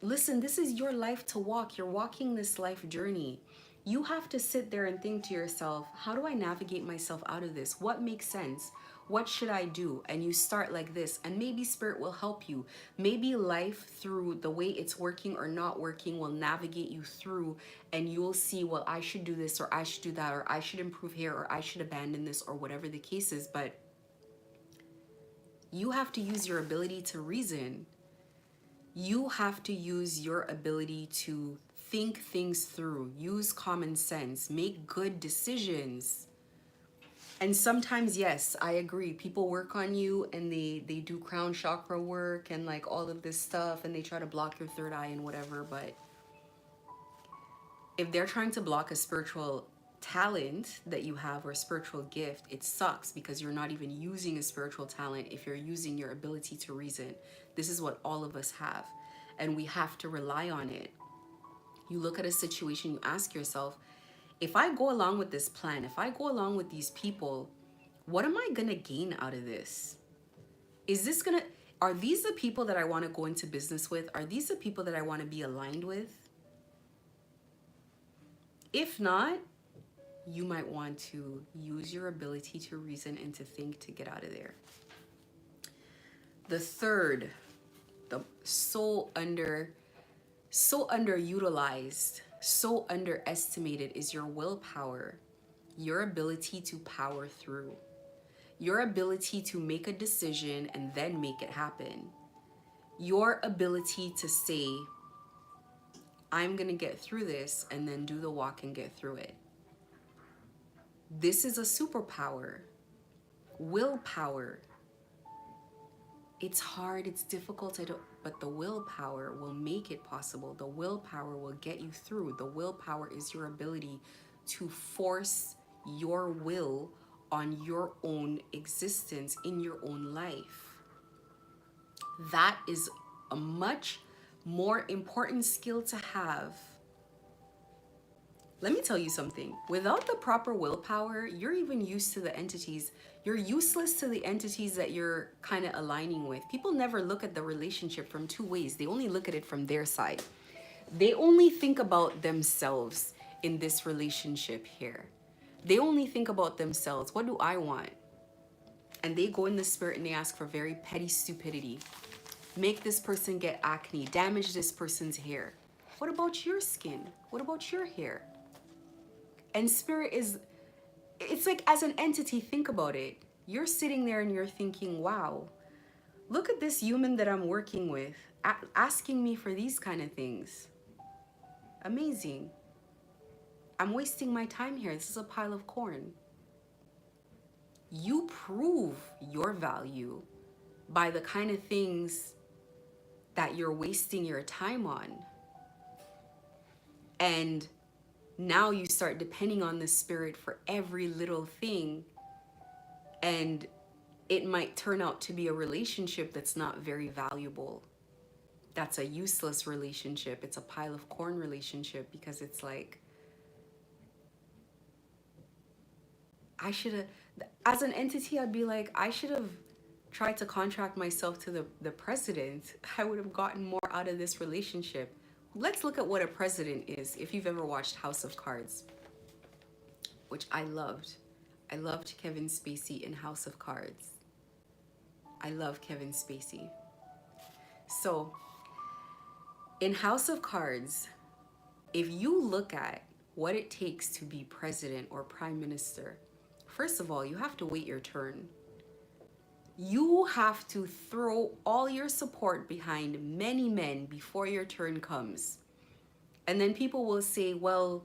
Listen, this is your life to walk. You're walking this life journey. You have to sit there and think to yourself, how do I navigate myself out of this? What makes sense? What should I do? And you start like this, and maybe spirit will help you. Maybe life, through the way it's working or not working, will navigate you through, and you'll see, well, I should do this, or I should do that, or I should improve here, or I should abandon this, or whatever the case is. But you have to use your ability to reason. You have to use your ability to think things through, use common sense, make good decisions. And sometimes, yes, I agree. People work on you and they do crown chakra work and like all of this stuff and they try to block your third eye and whatever. But if they're trying to block a spiritual talent that you have or spiritual gift, it sucks because you're not even using a spiritual talent if you're using your ability to reason. This is what all of us have, and we have to rely on it. You look at a situation, you ask yourself, if I go along with this plan, if I go along with these people, what am I gonna gain out of this? Is this gonna, are these the people that I wanna go into business with? Are these the people that I wanna be aligned with? If not, you might want to use your ability to reason and to think to get out of there. The third, the so underutilized, so underestimated is your willpower, your ability to power through, your ability to make a decision and then make it happen, your ability to say, I'm gonna get through this and then do the walk and get through it. This is a superpower. Willpower. It's hard, it's difficult, but the willpower will make it possible. The willpower will get you through. The willpower is your ability to force your will on your own existence in your own life. That is a much more important skill to have. Let me tell you something. Without the proper willpower, you're even used to the entities. You're useless to the entities that you're kind of aligning with. People never look at the relationship from two ways. They only look at it from their side. They only think about themselves in this relationship here. They only think about themselves. What do I want? And they go in the spirit and they ask for very petty stupidity. Make this person get acne, damage this person's hair. What about your skin? What about your hair? And spirit is, it's like as an entity, think about it. You're sitting there and you're thinking, wow, look at this human that I'm working with, asking me for these kind of things. Amazing. I'm wasting my time here. This is a pile of corn. You prove your value by the kind of things that you're wasting your time on. And now you start depending on the spirit for every little thing. And it might turn out to be a relationship that's not very valuable. That's a useless relationship. It's a pile of corn relationship because it's like, I should have, as an entity, I'd be like, I should have tried to contract myself to the president. I would have gotten more out of this relationship. Let's look at what a president is. If you've ever watched House of Cards, which I loved. I loved Kevin Spacey in House of Cards. I love Kevin Spacey. So in House of Cards, if you look at what it takes to be president or prime minister, first of all, you have to wait your turn. You have to throw all your support behind many men before your turn comes. And then people will say, well,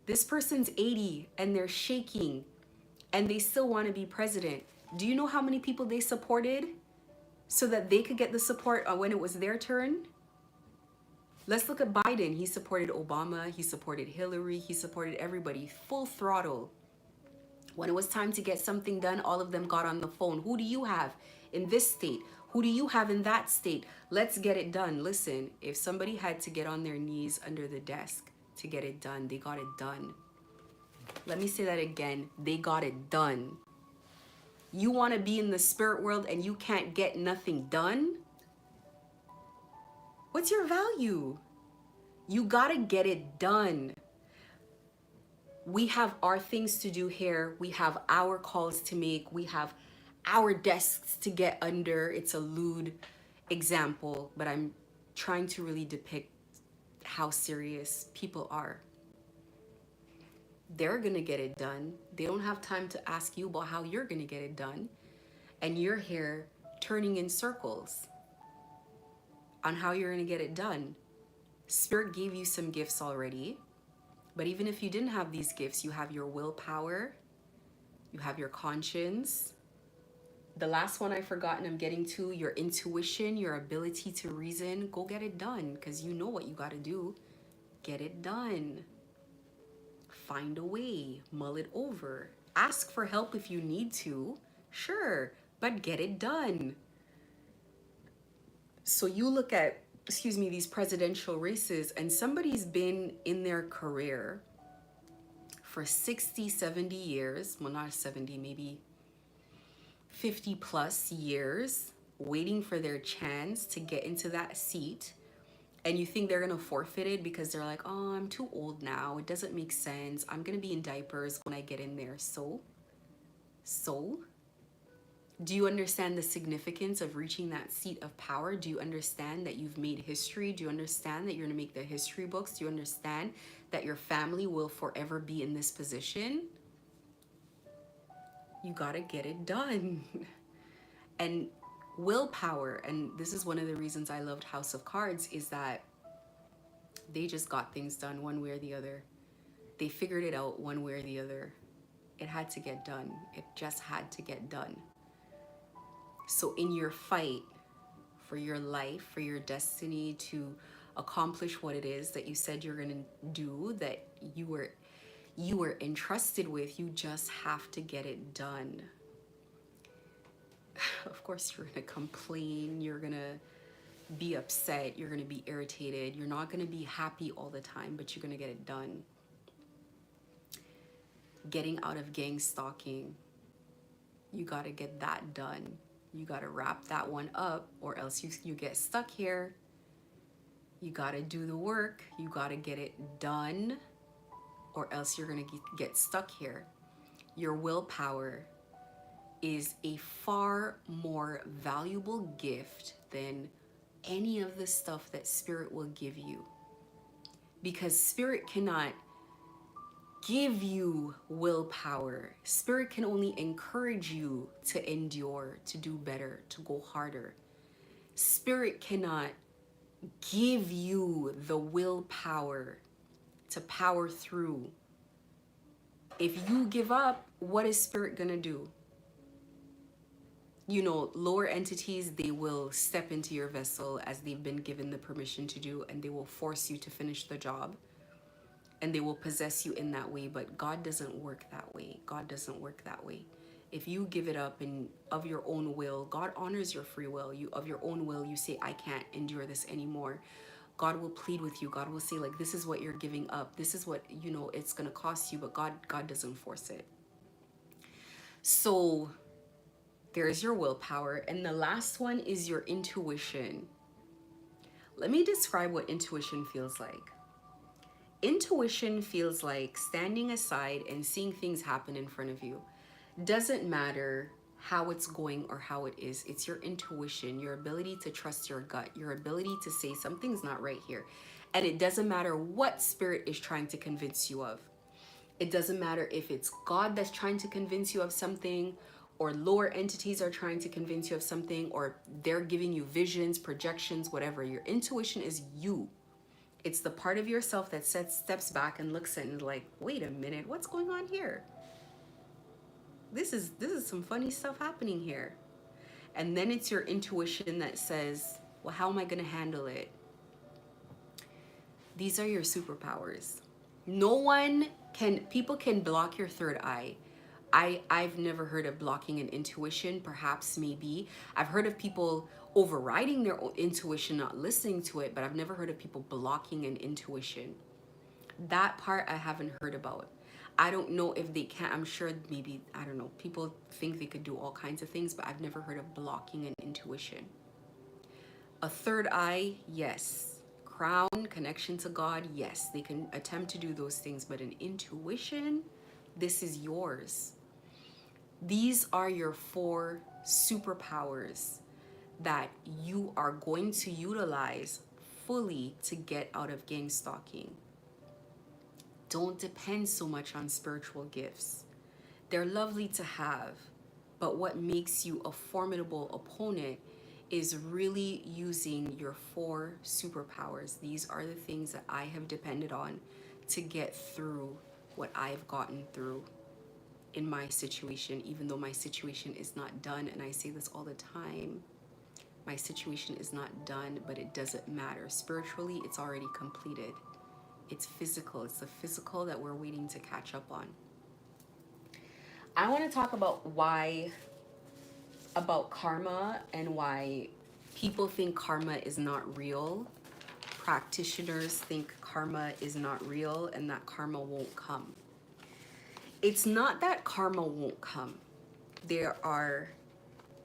this person's 80 and they're shaking and they still want to be president. Do you know how many people they supported so that they could get the support when it was their turn? Let's look at Biden. He supported Obama. He supported Hillary. He supported everybody full throttle. When it was time to get something done, all of them got on the phone. Who do you have in this state? Who do you have in that state? Let's get it done. Listen, if somebody had to get on their knees under the desk to get it done, they got it done. Let me say that again. They got it done. You want to be in the spirit world and you can't get nothing done? What's your value? You got to get it done. We have our things to do here. We have our calls to make. We have our desks to get under. It's a lewd example, but I'm trying to really depict how serious people are. They're gonna get it done. They don't have time to ask you about how you're gonna get it done. And you're here turning in circles on how you're gonna get it done. Spirit gave you some gifts already. But even if you didn't have these gifts, you have your willpower, You have your conscience. The last one I've forgotten, I'm getting to your intuition, your ability to reason. Go get it done because you know what you got to do. Get it done. Find a way, mull it over. Ask for help if you need to, sure, but get it done. So you look at, excuse me, these presidential races, and somebody's been in their career for 60, 70 years, well, not 70, maybe 50 plus years, waiting for their chance to get into that seat. And you think they're gonna forfeit it because they're like, oh, I'm too old now. It doesn't make sense. I'm gonna be in diapers when I get in there. So, do you understand the significance of reaching that seat of power? Do you understand that you've made history? Do you understand that you're gonna make the history books? Do you understand that your family will forever be in this position? You gotta get it done. And willpower, and this is one of the reasons I loved House of Cards, is that they just got things done one way or the other. They figured it out one way or the other. It had to get done. It just had to get done. So in your fight for your life, for your destiny to accomplish what it is that you said you're going to do, that you were entrusted with, you just have to get it done. Of course you're going to complain, you're going to be upset, you're going to be irritated, you're not going to be happy all the time, but you're going to get it done. Getting out of gang stalking, you got to get that done. You got to wrap that one up, or else you get stuck here. You got to do the work. You got to get it done, or else you're going to get stuck here. Your willpower is a far more valuable gift than any of the stuff that Spirit will give you. Because Spirit cannot give you willpower. Spirit can only encourage you to endure, to do better, to go harder. Spirit cannot give you the willpower to power through. If you give up, what is Spirit gonna do? You know, lower entities, they will step into your vessel as they've been given the permission to do, and they will force you to finish the job. And they will possess you in that way, but God doesn't work that way. God doesn't work that way. If you give it up and of your own will, God honors your free will. You of your own will, you say, I can't endure this anymore. God will plead with you. God will say, like, this is what you're giving up. This is what, you know, it's gonna cost you, but God doesn't force it. So there's your willpower. And the last one is your intuition. Let me describe what intuition feels like. Intuition feels like standing aside and seeing things happen in front of you. Doesn't matter how it's going or how it is. It's your intuition, your ability to trust your gut, your ability to say something's not right here. And it doesn't matter what Spirit is trying to convince you of. It doesn't matter if it's God that's trying to convince you of something, or lower entities are trying to convince you of something, or they're giving you visions, projections, whatever. Your intuition is you. It's the part of yourself that steps back and looks at it and is like, wait a minute, what's going on here? This is some funny stuff happening here. And then it's your intuition that says, well, how am I going to handle it? These are your superpowers. People can block your third eye. I've never heard of blocking an intuition. Perhaps, maybe. I've heard of people overriding their own intuition, not listening to it, but I've never heard of people blocking an intuition. That part I haven't heard about. I don't know if they can. I'm sure maybe, I don't know. People think they could do all kinds of things, but I've never heard of blocking an intuition. A third eye, yes. Crown, connection to God, yes. They can attempt to do those things, but an intuition, this is yours. These are your 4 superpowers that you are going to utilize fully to get out of gang stalking. Don't depend so much on spiritual gifts. They're lovely to have, but what makes you a formidable opponent is really using your 4 superpowers. These are the things that I have depended on to get through what I've gotten through. in my situation, even though my situation is not done. And I say this all the time. My situation is not done, but it doesn't matter. Spiritually, it's already completed. It's physical. It's the physical that we're waiting to catch up on. I want to talk about karma and why people think karma is not real. Practitioners think karma is not real and that karma won't come. It's not that karma won't come. There are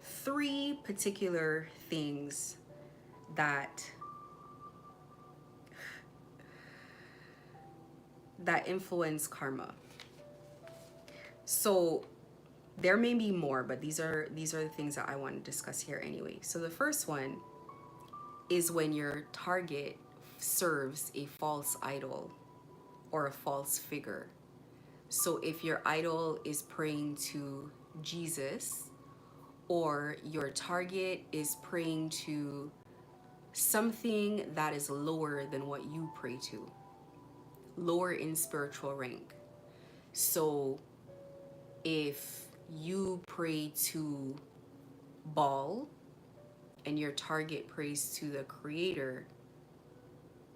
three particular things that influence karma. So there may be more, but these are the things that I want to discuss here anyway. So the first one is when your target serves a false idol or a false figure. So if your idol is praying to Jesus, or your target is praying to something that is lower than what you pray to, lower in spiritual rank. So if you pray to Baal and your target prays to the creator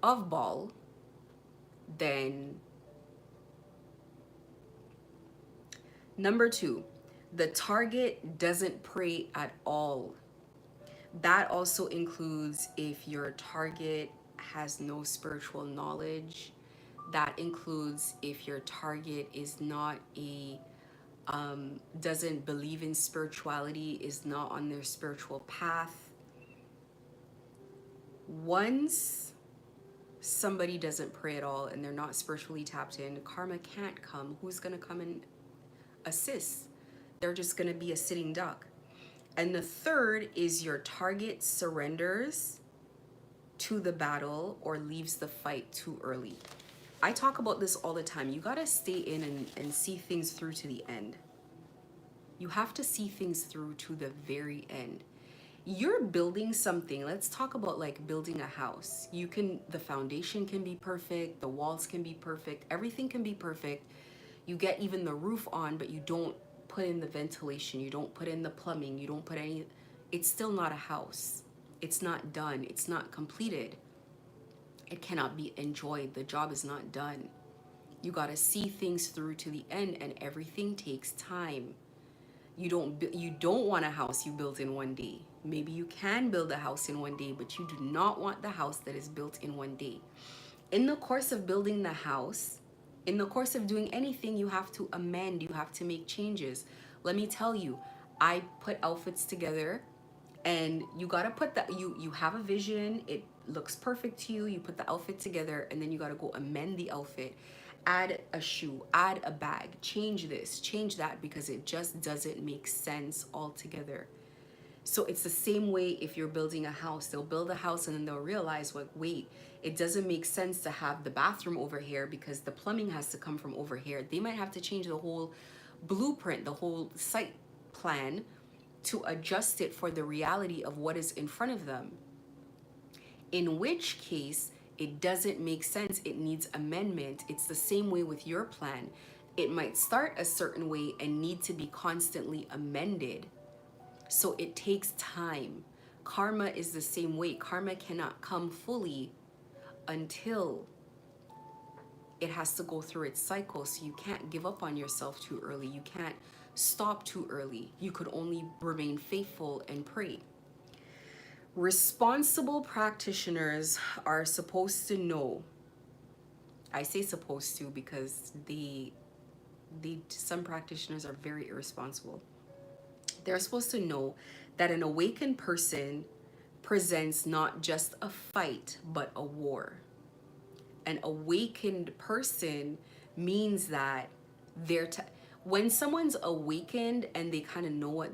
of Baal, then number two, the target doesn't pray at all. That also includes if your target has no spiritual knowledge. That includes if your target is not doesn't believe in spirituality, is not on their spiritual path. Once somebody doesn't pray at all and they're not spiritually tapped in, karma can't come. Who's going to come and assist? They're just going to be a sitting duck. And the third is your target surrenders to the battle or leaves the fight too early. I talk about this all the time. You got to stay in and see things through to the end. You have to see things through to the very end. You're building something. Let's talk about like building a house. The foundation can be perfect, the walls can be perfect, everything can be perfect. You get even the roof on, but you don't put in the ventilation, you don't put in the plumbing, you don't put any, it's still not a house. It's not done, it's not completed. It cannot be enjoyed. The job is not done. You got to see things through to the end, and everything takes time. You don't want a house you built in one day. Maybe you can build a house in one day, but you do not want the house that is built in one day. In the course of building the house, in the course of doing anything, you have to amend, you have to make changes. Let me tell you, I put outfits together, and you gotta put that, you have a vision, it looks perfect to you, you put the outfit together, and then you gotta go amend the outfit, add a shoe, add a bag, change this, change that, because it just doesn't make sense altogether. So it's the same way if you're building a house. They'll build a house and then they'll realize, like, wait, it doesn't make sense to have the bathroom over here because the plumbing has to come from over here. They might have to change the whole blueprint, the whole site plan to adjust it for the reality of what is in front of them. In which case, it doesn't make sense. It needs amendment. It's the same way with your plan. It might start a certain way and need to be constantly amended. So it takes time. Karma is the same way. Karma cannot come fully until it has to go through its cycle. So you can't give up on yourself too early. You can't stop too early. You could only remain faithful and pray. Responsible practitioners are supposed to know. I say supposed to because some practitioners are very irresponsible. They're supposed to know that an awakened person presents not just a fight, but a war. An awakened person means that when someone's awakened and they kind of know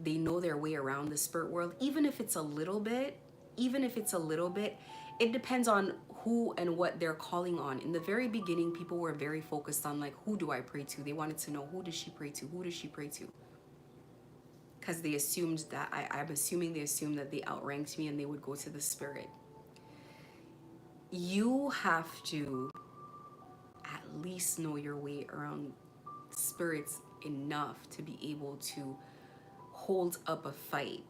they know their way around the spirit world, even if it's a little bit, it depends on who and what they're calling on. In the very beginning, people were very focused on, like, who do I pray to? They wanted to know, who does she pray to? Who does she pray to? Because they assumed that, I'm assuming they assumed that they outranked me and they would go to the spirit. You have to at least know your way around spirits enough to be able to hold up a fight,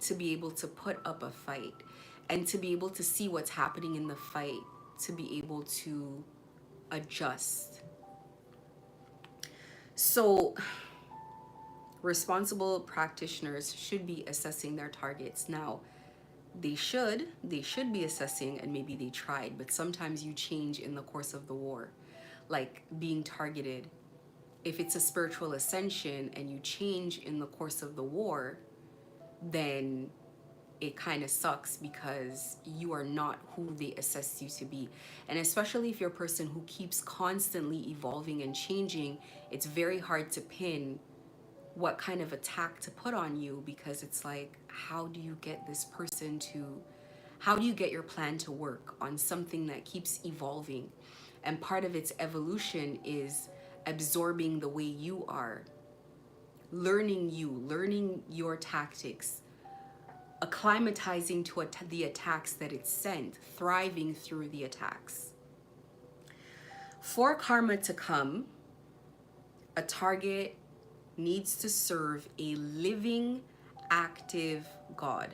to be able to put up a fight, and to be able to see what's happening in the fight, to be able to adjust. So responsible practitioners should be assessing their targets. Now, they should be assessing, and maybe they tried, but sometimes you change in the course of the war. Like being targeted, if it's a spiritual ascension and you change in the course of the war, then it kind of sucks because you are not who they assess you to be. And especially if you're a person who keeps constantly evolving and changing, it's very hard to pin what kind of attack to put on you, because it's like, how do you get this person to, how do you get your plan to work on something that keeps evolving? And part of its evolution is absorbing the way you are, learning your tactics, acclimatizing to the attacks that it sent, thriving through the attacks. For karma to come, a target needs to serve a living, active God.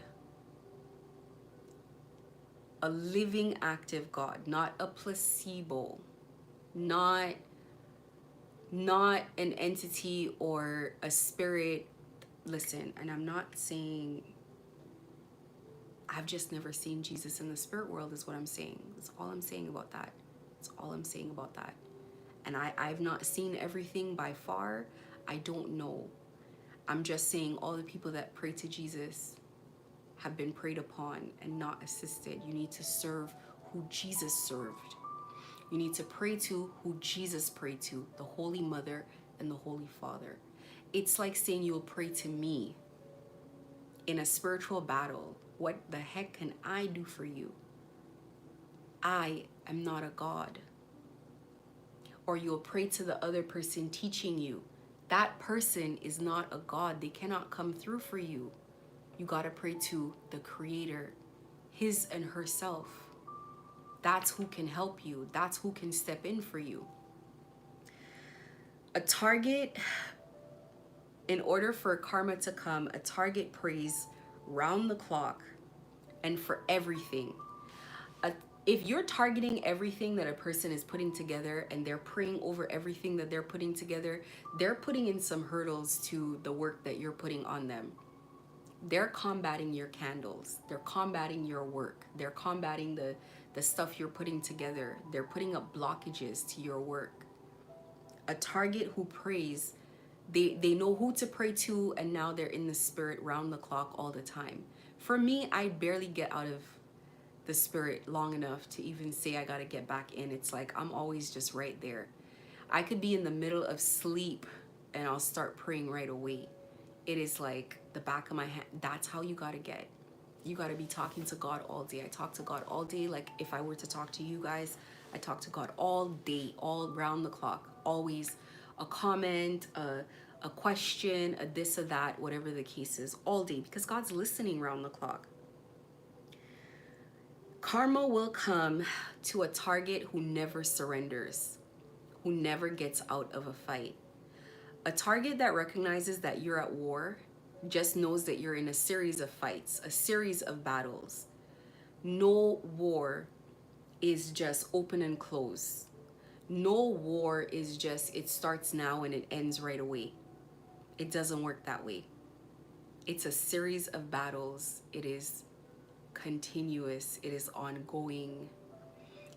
A living, active God, not a placebo, not an entity or a spirit. Listen, and I'm not saying, I've just never seen Jesus in the spirit world is what I'm saying. That's all I'm saying about that. That's all I'm saying about that. And I've not seen everything by far. I don't know. I'm just saying all the people that pray to Jesus have been preyed upon and not assisted. You need to serve who Jesus served. You need to pray to who Jesus prayed to, the Holy Mother and the Holy Father. It's like saying you'll pray to me in a spiritual battle. What the heck can I do for you? I am not a God. Or you'll pray to the other person teaching you. That person is not a God. They cannot come through for you. You got to pray to the Creator, His and herself. That's who can help you. That's who can step in for you. A target, in order for karma to come, a target prays round the clock and for everything. If you're targeting everything that a person is putting together and they're praying over everything that they're putting together, they're putting in some hurdles to the work that you're putting on them. They're combating your candles. They're combating your work. They're combating the stuff you're putting together. They're putting up blockages to your work. A target who prays, they know who to pray to, and now they're in the spirit round the clock all the time. For me, I barely get out of the spirit long enough to even say I gotta get back in. It's like I'm always just right there. I could be in the middle of sleep and I'll start praying right away. It is like the back of my hand. That's how you gotta get. You gotta be talking to God all day. I talk to God all day. Like if I were to talk to you guys, I talk to God all day, all round the clock. Always a comment, a question, a this or that, whatever the case is, all day, because God's listening round the clock. Karma will come to a target who never surrenders, who never gets out of a fight. A target that recognizes that you're at war just knows that you're in a series of fights, a series of battles. No war is just open and close. No war is just, it starts now and it ends right away. It doesn't work that way. It's a series of battles. It is continuous. It is ongoing.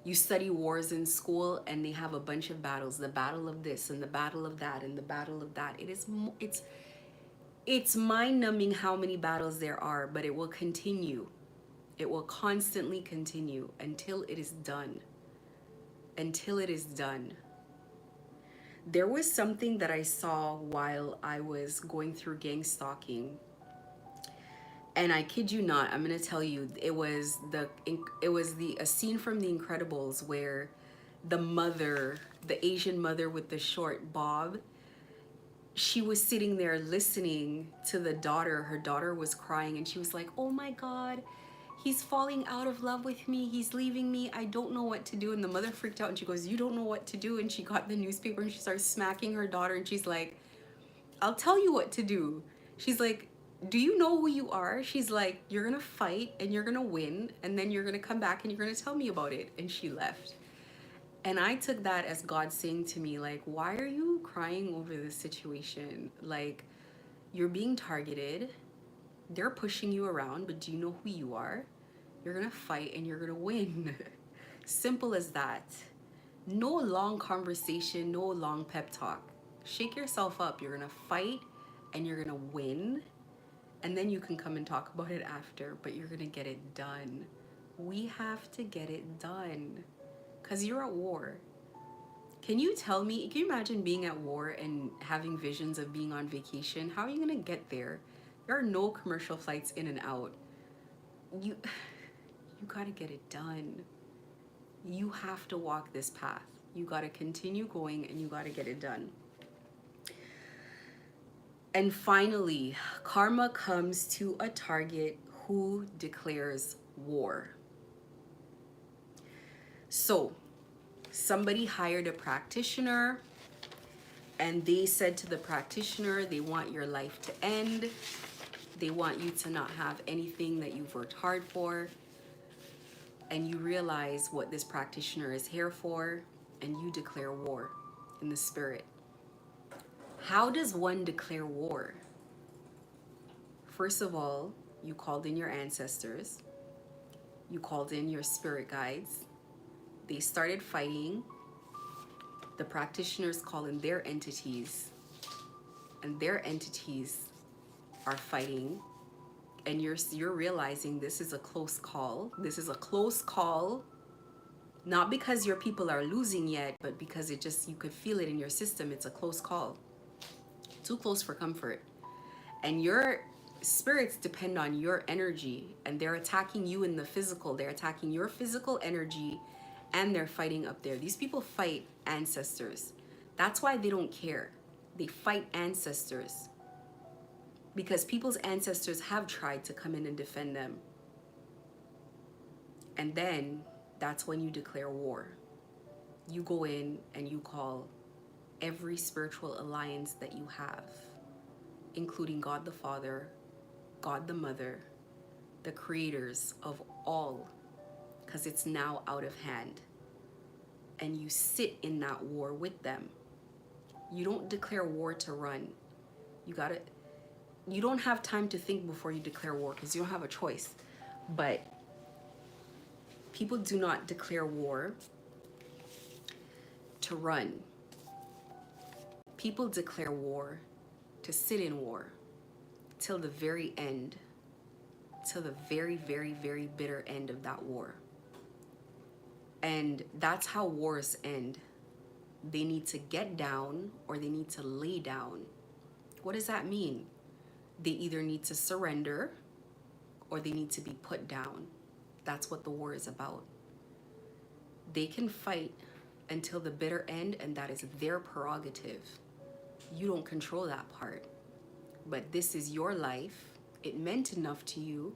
You study wars in school and they have a bunch of battles, the battle of this and the battle of that and the battle of that. It's mind-numbing how many battles there are, but it will continue. It will constantly continue until it is done. Until it is done. There was something that I saw while I was going through gang stalking. And I kid you not, I'm gonna tell you, it was a scene from The Incredibles where the mother, the Asian mother with the short bob, she was sitting there listening to the daughter. Her daughter was crying and she was like, "Oh my God, he's falling out of love with me. He's leaving me. I don't know what to do. And the mother freaked out and she goes, you don't know what to do? And she got the newspaper and she starts smacking her daughter. And she's like, I'll tell you what to do. She's like, do you know who you are? She's like, you're going to fight and you're going to win. And then you're going to come back and you're going to tell me about it. And she left. And I took that as God saying to me, like, why are you crying over this situation? Like, you're being targeted. They're pushing you around, but do you know who you are? You're going to fight and you're going to win. Simple as that. No long conversation, no long pep talk. Shake yourself up. You're going to fight and you're going to win. And then you can come and talk about it after, but you're going to get it done. We have to get it done because you're at war. Can you imagine being at war and having visions of being on vacation? How are you going to get there? There are no commercial flights in and out. You got to get it done. You have to walk this path. You got to continue going and you got to get it done. And finally, karma comes to a target who declares war. So, somebody hired a practitioner and they said to the practitioner, they want your life to end. They want you to not have anything that you've worked hard for. And you realize what this practitioner is here for, and you declare war in the spirit. How does one declare war? First of all, you called in your ancestors. You called in your spirit guides. They started fighting. The practitioners call in their entities, and their entities are fighting. And you're realizing this is a close call. This is a close call, not because your people are losing yet, but because you could feel it in your system. It's a close call. Too close for comfort. And your spirits depend on your energy, and they're attacking you in the physical. They're attacking your physical energy, and they're fighting up there. These people fight ancestors. That's why they don't care. They fight ancestors. Because people's ancestors have tried to come in and defend them. And then that's when you declare war. You go in and you call every spiritual alliance that you have, including God the Father, God the Mother, the creators of all, because it's now out of hand. And you sit in that war with them. You don't declare war to run. You don't have time to think before you declare war because you don't have a choice. But people do not declare war to run. People declare war to sit in war till the very end, till the very, very, very bitter end of that war. And that's how wars end. They need to get down or they need to lay down. What does that mean? They either need to surrender or they need to be put down. That's what the war is about. They can fight until the bitter end, and that is their prerogative. You don't control that part. But this is your life. It meant enough to you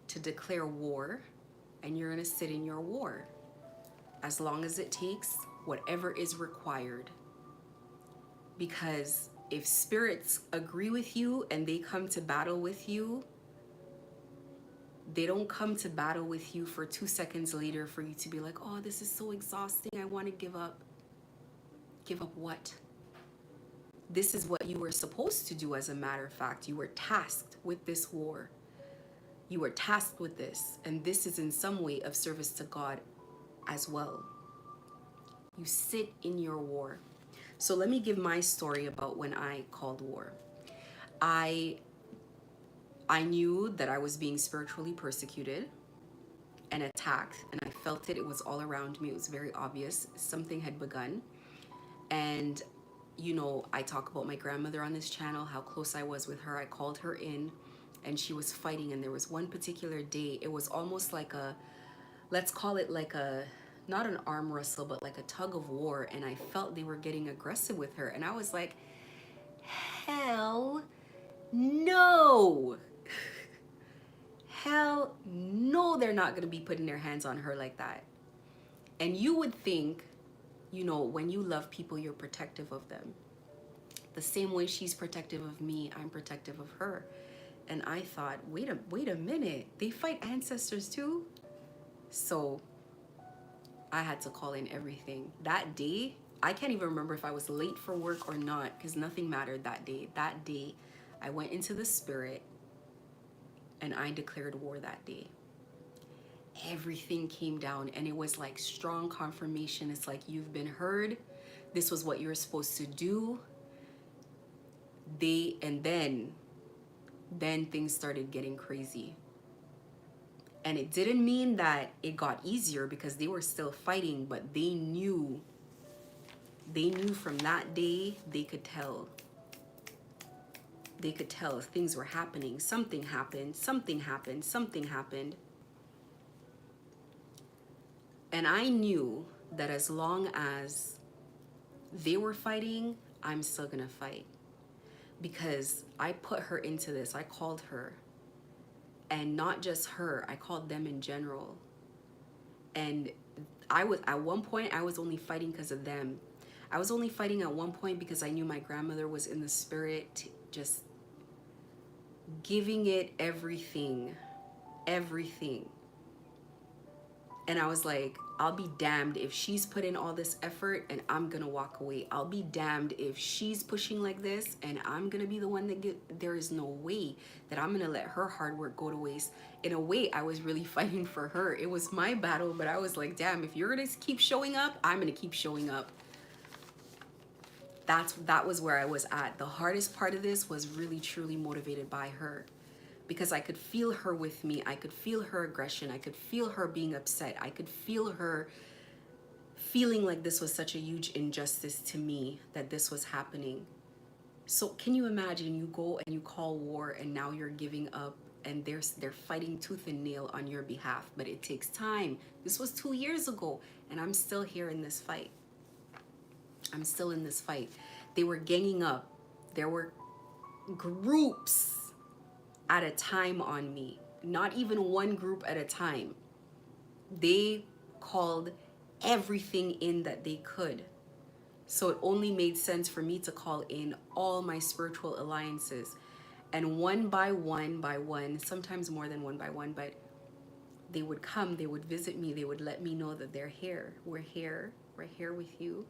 to declare war, and you're going to sit in your war as long as it takes, whatever is required. Because if spirits agree with you and they come to battle with you, they don't come to battle with you for 2 seconds later for you to be like, oh, this is so exhausting, I want to give up. Give up what? This is what you were supposed to do, as a matter of fact. You were tasked with this war. You were tasked with this, and this is in some way of service to God as well. You sit in your war. So let me give my story about when I called war. I knew that I was being spiritually persecuted and attacked, and I felt it. It was all around me. It was very obvious. Something had begun. And, I talk about my grandmother on this channel, how close I was with her. I called her in, and she was fighting. And there was one particular day, it was almost like let's call it like not an arm wrestle, but like a tug of war. And I felt they were getting aggressive with her. And I was like, hell no. hell no, they're not going to be putting their hands on her like that. And you would think, you know, when you love people, you're protective of them. The same way she's protective of me, I'm protective of her. And I thought, wait a minute, they fight ancestors too? So I had to call in everything. That day, I can't even remember if I was late for work or not, because nothing mattered that day. That day, I went into the spirit and I declared war that day. Everything came down and it was like strong confirmation. It's like, you've been heard. This was what you were supposed to do. Then things started getting crazy. And it didn't mean that it got easier, because they were still fighting, but they knew from that day, they could tell things were happening. Something happened. And I knew that as long as they were fighting, I'm still gonna fight. Because I put her into this. I called her. And not just her, I called them in general. And at one point, I was only fighting because of them. I was only fighting at one point because I knew my grandmother was in the spirit, just giving it everything. And I was like, I'll be damned if she's put in all this effort and I'm gonna walk away. I'll be damned if she's pushing like this and I'm gonna be the one that there is no way that I'm gonna let her hard work go to waste. In a way, I was really fighting for her. It was my battle, but I was like, damn, if you're gonna keep showing up, I'm gonna keep showing up. That was where I was at. The hardest part of this was really truly motivated by her, because I could feel her with me. I could feel her aggression. I could feel her being upset. I could feel her feeling like this was such a huge injustice to me, that this was happening. So can you imagine, you go and you call war and now you're giving up and they're fighting tooth and nail on your behalf, but it takes time. This was 2 years ago and I'm still here in this fight. I'm still in this fight. They were ganging up. There were groups at a time on me, not even one group at a time. They called everything in that they could. So it only made sense for me to call in all my spiritual alliances. And one by one, sometimes more than one by one, but they would come, they would visit me, they would let me know that they're here. We're here with you.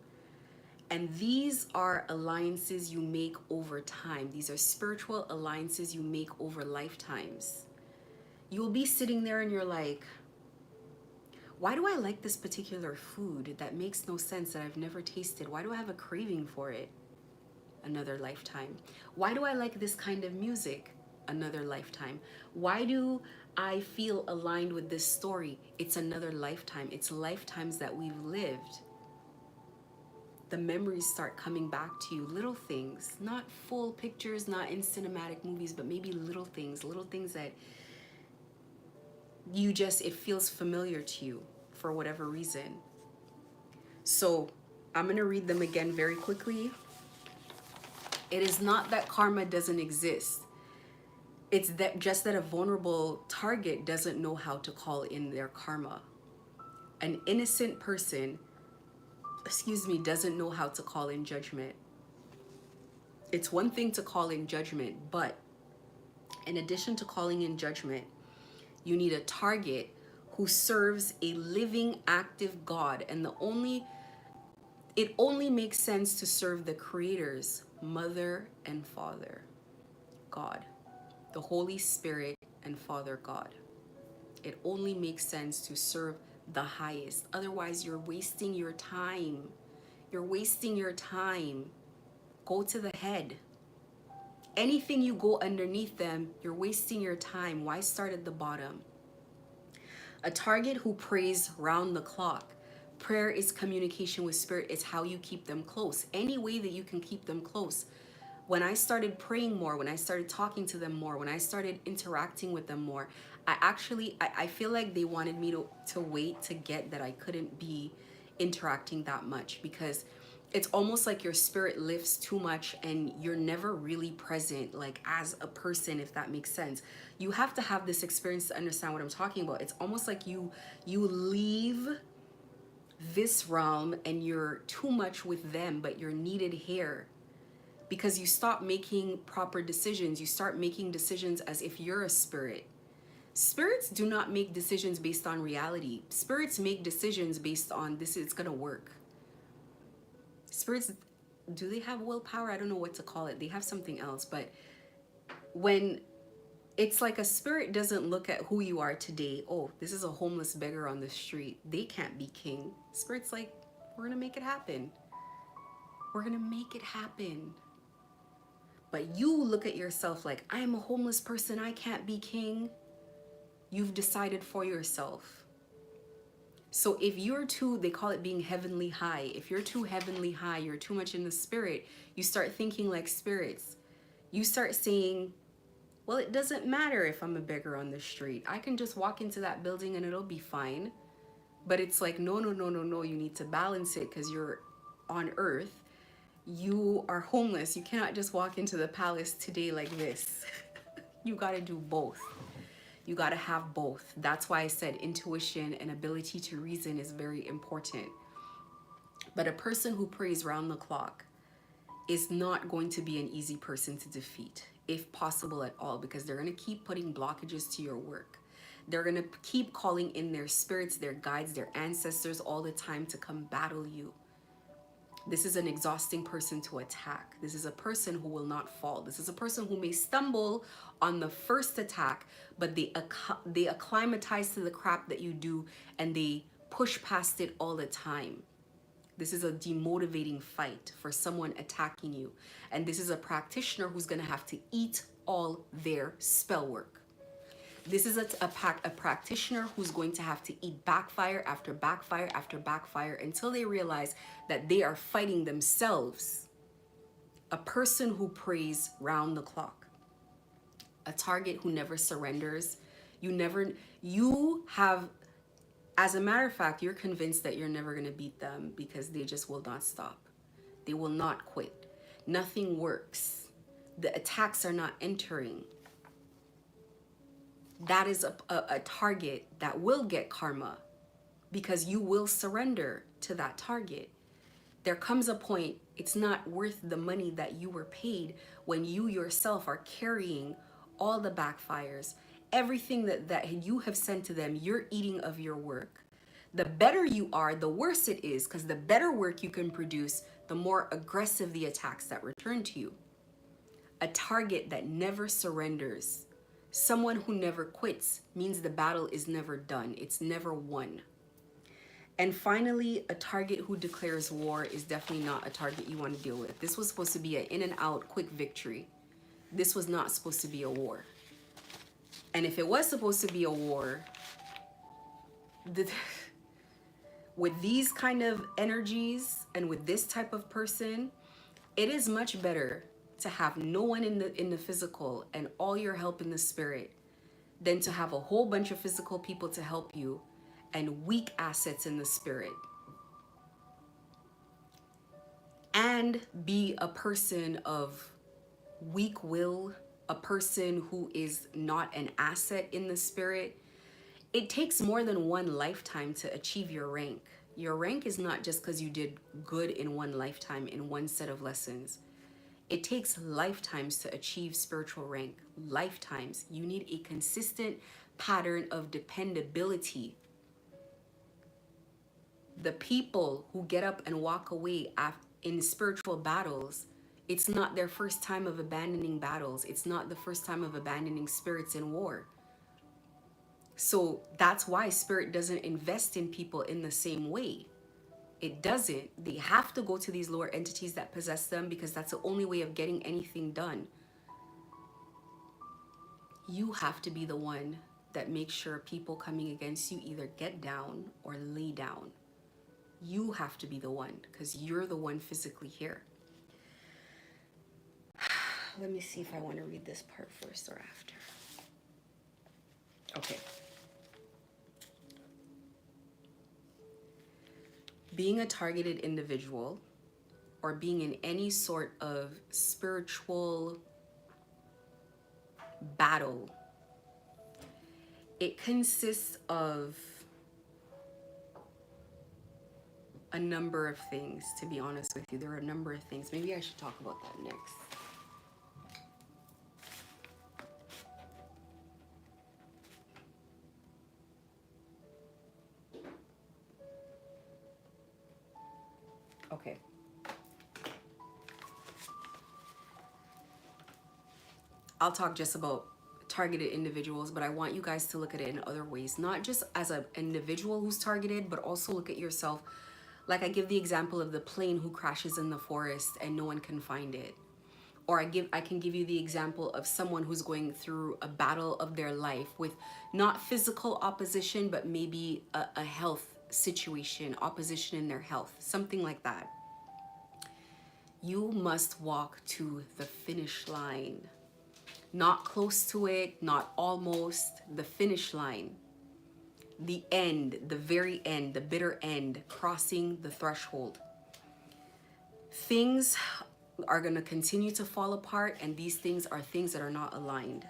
And these are alliances you make over time. These are spiritual alliances you make over lifetimes. You'll be sitting there and you're like, why do I like this particular food that makes no sense, that I've never tasted? Why do I have a craving for it? Another lifetime. Why do I like this kind of music? Another lifetime. Why do I feel aligned with this story? It's another lifetime. It's lifetimes that we've lived. The memories start coming back to you. Little things, not full pictures, not in cinematic movies, but maybe little things that it feels familiar to you for whatever reason. So I'm going to read them again very quickly. It is not that karma doesn't exist. It's just that a vulnerable target doesn't know how to call in their karma. An innocent person, doesn't know how to call in judgment. It's one thing to call in judgment, but in addition to calling in judgment, you need a target who serves a living, active God. And it only makes sense to serve the creators, Mother and Father, God, the Holy Spirit and Father God. It only makes sense to serve the highest. Otherwise, you're wasting your time. Go to the head. Anything you go underneath them, you're wasting your time. Why start at the bottom? A target who prays round the clock. Prayer is communication with spirit. It's how you keep them close. Any way that you can keep them close. When I started praying more, when I started talking to them more, when I started interacting with them more, I feel like they wanted me to wait to get that I couldn't be interacting that much, because it's almost like your spirit lifts too much and you're never really present, like as a person, if that makes sense. You have to have this experience to understand what I'm talking about. It's almost like you leave this realm and you're too much with them, but you're needed here, because you stop making proper decisions. You start making decisions as if you're a spirit. Spirits do not make decisions based on reality. Spirits make decisions based on this, it's gonna work. Spirits, do they have willpower? I don't know what to call it. They have something else. But when it's like a spirit doesn't look at who you are today. Oh, this is a homeless beggar on the street. They can't be king. Spirit's like, we're gonna make it happen. We're gonna make it happen. But you look at yourself like, I'm a homeless person, I can't be king. You've decided for yourself. So if you're too, they call it being heavenly high. If you're too heavenly high, you're too much in the spirit, you start thinking like spirits. You start saying, well, it doesn't matter if I'm a beggar on the street. I can just walk into that building and it'll be fine. But it's like, no, no, no, no, no. You need to balance it because you're on earth. You are homeless. You cannot just walk into the palace today like this. You got to do both. You got to have both. That's why I said intuition and ability to reason is very important. But a person who prays round the clock is not going to be an easy person to defeat, if possible at all, because they're going to keep putting blockages to your work. They're going to keep calling in their spirits, their guides, their ancestors all the time to come battle you. This is an exhausting person to attack. This is a person who will not fall. This is a person who may stumble on the first attack, but they acclimatize to the crap that you do and they push past it all the time. This is a demotivating fight for someone attacking you. And this is a practitioner who's going to have to eat all their spell work. This is a practitioner who's going to have to eat backfire after backfire after backfire until they realize that they are fighting themselves. A person who prays round the clock. A target who never surrenders. You have, as a matter of fact, you're convinced that you're never going to beat them because they just will not stop. They will not quit. Nothing works. The attacks are not entering. That is a target that will get karma because you will surrender to that target. There comes a point, it's not worth the money that you were paid when you yourself are carrying all the backfires. Everything that you have sent to them, you're eating of your work. The better you are, the worse it is, because the better work you can produce, the more aggressive the attacks that return to you. A target that never surrenders. Someone who never quits means the battle is never done. It's never won. And finally, a target who declares war is definitely not a target you want to deal with. This was supposed to be an in and out quick victory. This was not supposed to be a war. And if it was supposed to be a war, with these kind of energies and with this type of person, it is much better to have no one in the physical and all your help in the spirit than to have a whole bunch of physical people to help you and weak assets in the spirit. And be a person of weak will, a person who is not an asset in the spirit. It takes more than one lifetime to achieve your rank. Your rank is not just because you did good in one lifetime, in one set of lessons. It takes lifetimes to achieve spiritual rank. Lifetimes. You need a consistent pattern of dependability. The people who get up and walk away in spiritual battles, it's not their first time of abandoning battles. It's not the first time of abandoning spirits in war. So that's why spirit doesn't invest in people in the same way. It doesn't. They have to go to these lower entities that possess them because that's the only way of getting anything done. You have to be the one that makes sure people coming against you either get down or lay down. You have to be the one because you're the one physically here. Let me see if I want to read this part first or after. Okay. Being a targeted individual or being in any sort of spiritual battle, it consists of a number of things, to be honest with you. There are a number of things. Maybe I should talk about that next. Okay. I'll talk just about targeted individuals, but I want you guys to look at it in other ways, not just as an individual who's targeted, but also look at yourself. Like I give the example of the plane who crashes in the forest and no one can find it. Or I can give you the example of someone who's going through a battle of their life with not physical opposition, but maybe a health situation, opposition in their health, something like that. You must walk to the finish line. Not close to it, not almost, the finish line. The end, the very end, the bitter end, crossing the threshold. Things are going to continue to fall apart, and these things are things that are not aligned.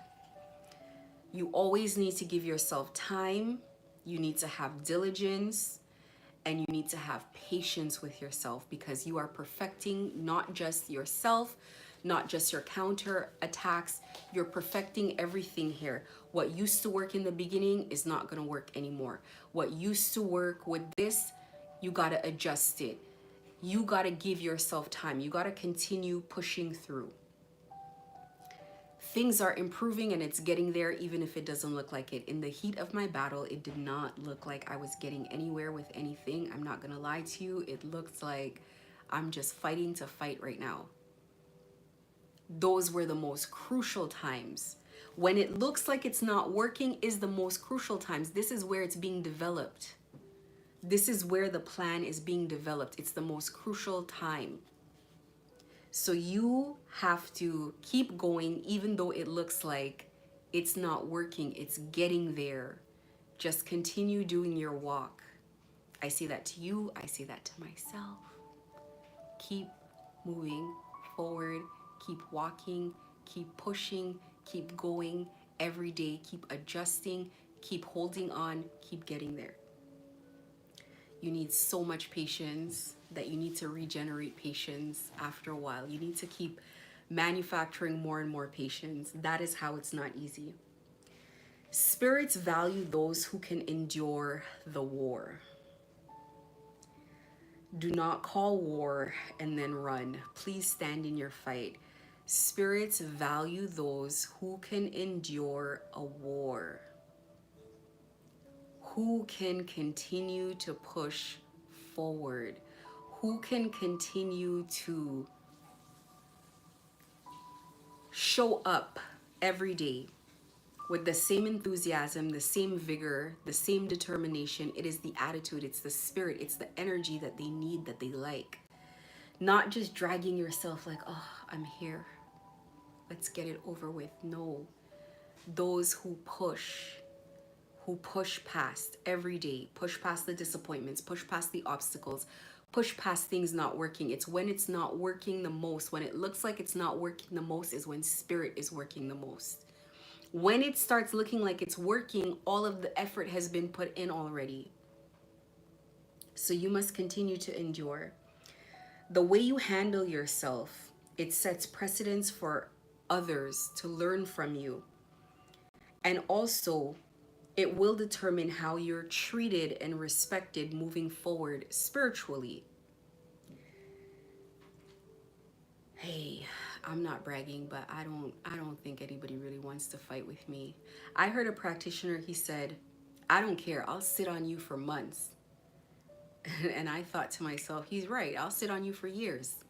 You always need to give yourself time. You need to have diligence, and you need to have patience with yourself, because you are perfecting not just yourself, not just your counter attacks. You're perfecting everything here. What used to work in the beginning is not going to work anymore. What used to work with this, you got to adjust it. You got to give yourself time. You got to continue pushing through. Things are improving and it's getting there, even if it doesn't look like it. In the heat of my battle, it did not look like I was getting anywhere with anything. I'm not going to lie to you. It looked like I'm just fighting to fight right now. Those were the most crucial times. When it looks like it's not working is the most crucial times. This is where it's being developed. This is where the plan is being developed. It's the most crucial time. So you have to keep going, even though it looks like it's not working. It's getting there. Just continue doing your walk. I say that to you. I say that to myself. Keep moving forward. Keep walking. Keep pushing. Keep going every day. Keep adjusting. Keep holding on. Keep getting there. You need so much patience that you need to regenerate patience after a while. You need to keep manufacturing more and more patience. That is how it's not easy. Spirits value those who can endure the war. Do not call war and then run. Please stand in your fight. Spirits value those who can endure a war, who can continue to push forward, who can continue to show up every day with the same enthusiasm, the same vigor, the same determination. It is the attitude, it's the spirit, it's the energy that they need, that they like. Not just dragging yourself like, oh, I'm here, let's get it over with. No, those who push past every day, push past the disappointments, push past the obstacles, push past things not working. It's when it's not working the most, when it looks like it's not working the most, is when spirit is working the most. When it starts looking like it's working, all of the effort has been put in already. So you must continue to endure. The way you handle yourself, it sets precedence for others to learn from you. And also, it will determine how you're treated and respected moving forward spiritually. Hey, I'm not bragging, but I don't think anybody really wants to fight with me. I heard a practitioner, he said, I don't care, I'll sit on you for months. And I thought to myself, he's right, I'll sit on you for years.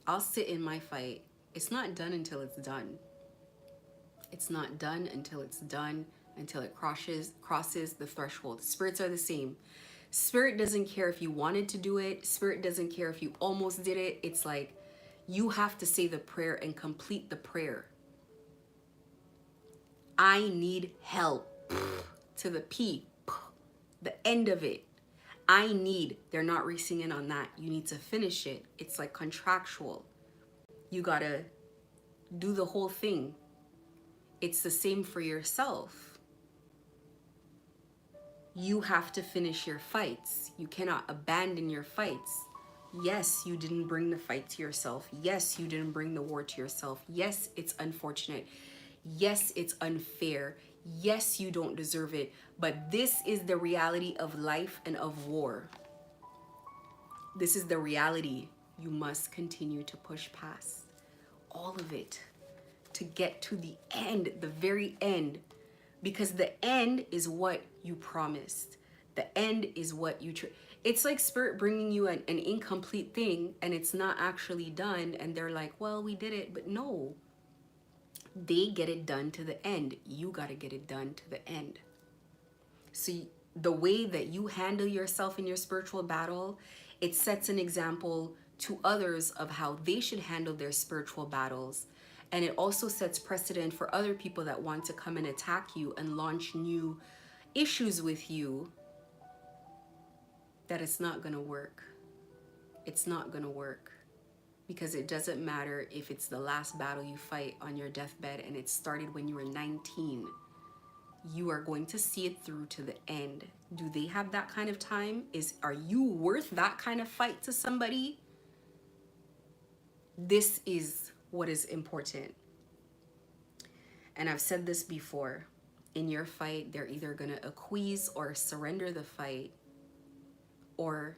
I'll sit in my fight. It's not done until it's done. It's not done until it's done, until it crosses the threshold. Spirits are the same. Spirit doesn't care if you wanted to do it. Spirit doesn't care if you almost did it. It's like you have to say the prayer and complete the prayer. I need help. To the P, the end of it. they're not racing in on that. You need to finish it. It's like contractual. You gotta do the whole thing. It's the same for yourself. You have to finish your fights. You cannot abandon your fights. Yes, you didn't bring the fight to yourself. Yes, you didn't bring the war to yourself. Yes, it's unfortunate. Yes, it's unfair. Yes, you don't deserve it. But this is the reality of life and of war. This is the reality you must continue to push past. All of it to get to the end, the very end. Because the end is what you promised. The end is what you... It's like spirit bringing you an incomplete thing and it's not actually done. And they're like, well, we did it. But no. They get it done to the end. You got to get it done to the end. So the way that you handle yourself in your spiritual battle, it sets an example to others of how they should handle their spiritual battles. And it also sets precedent for other people that want to come and attack you and launch new issues with you, that it's not going to work. It's not going to work. Because it doesn't matter if it's the last battle you fight on your deathbed and it started when you were 19. You are going to see it through to the end. Do they have that kind of time? Are you worth that kind of fight to somebody? This is what is important. And I've said this before. In your fight, they're either going to acquiesce or surrender the fight, or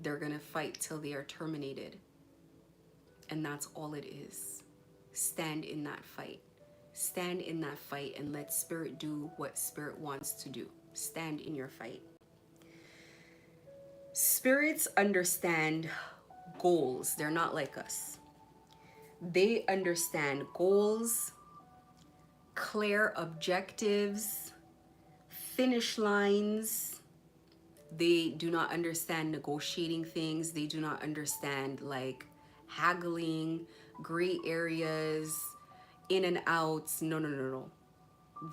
they're going to fight till they are terminated. And that's all it is. Stand in that fight. Stand in that fight and let spirit do what spirit wants to do. Stand in your fight. Spirits understand goals. They're not like us. They understand goals, clear objectives, finish lines. They do not understand negotiating things. They do not understand like haggling, gray areas, in and outs. No.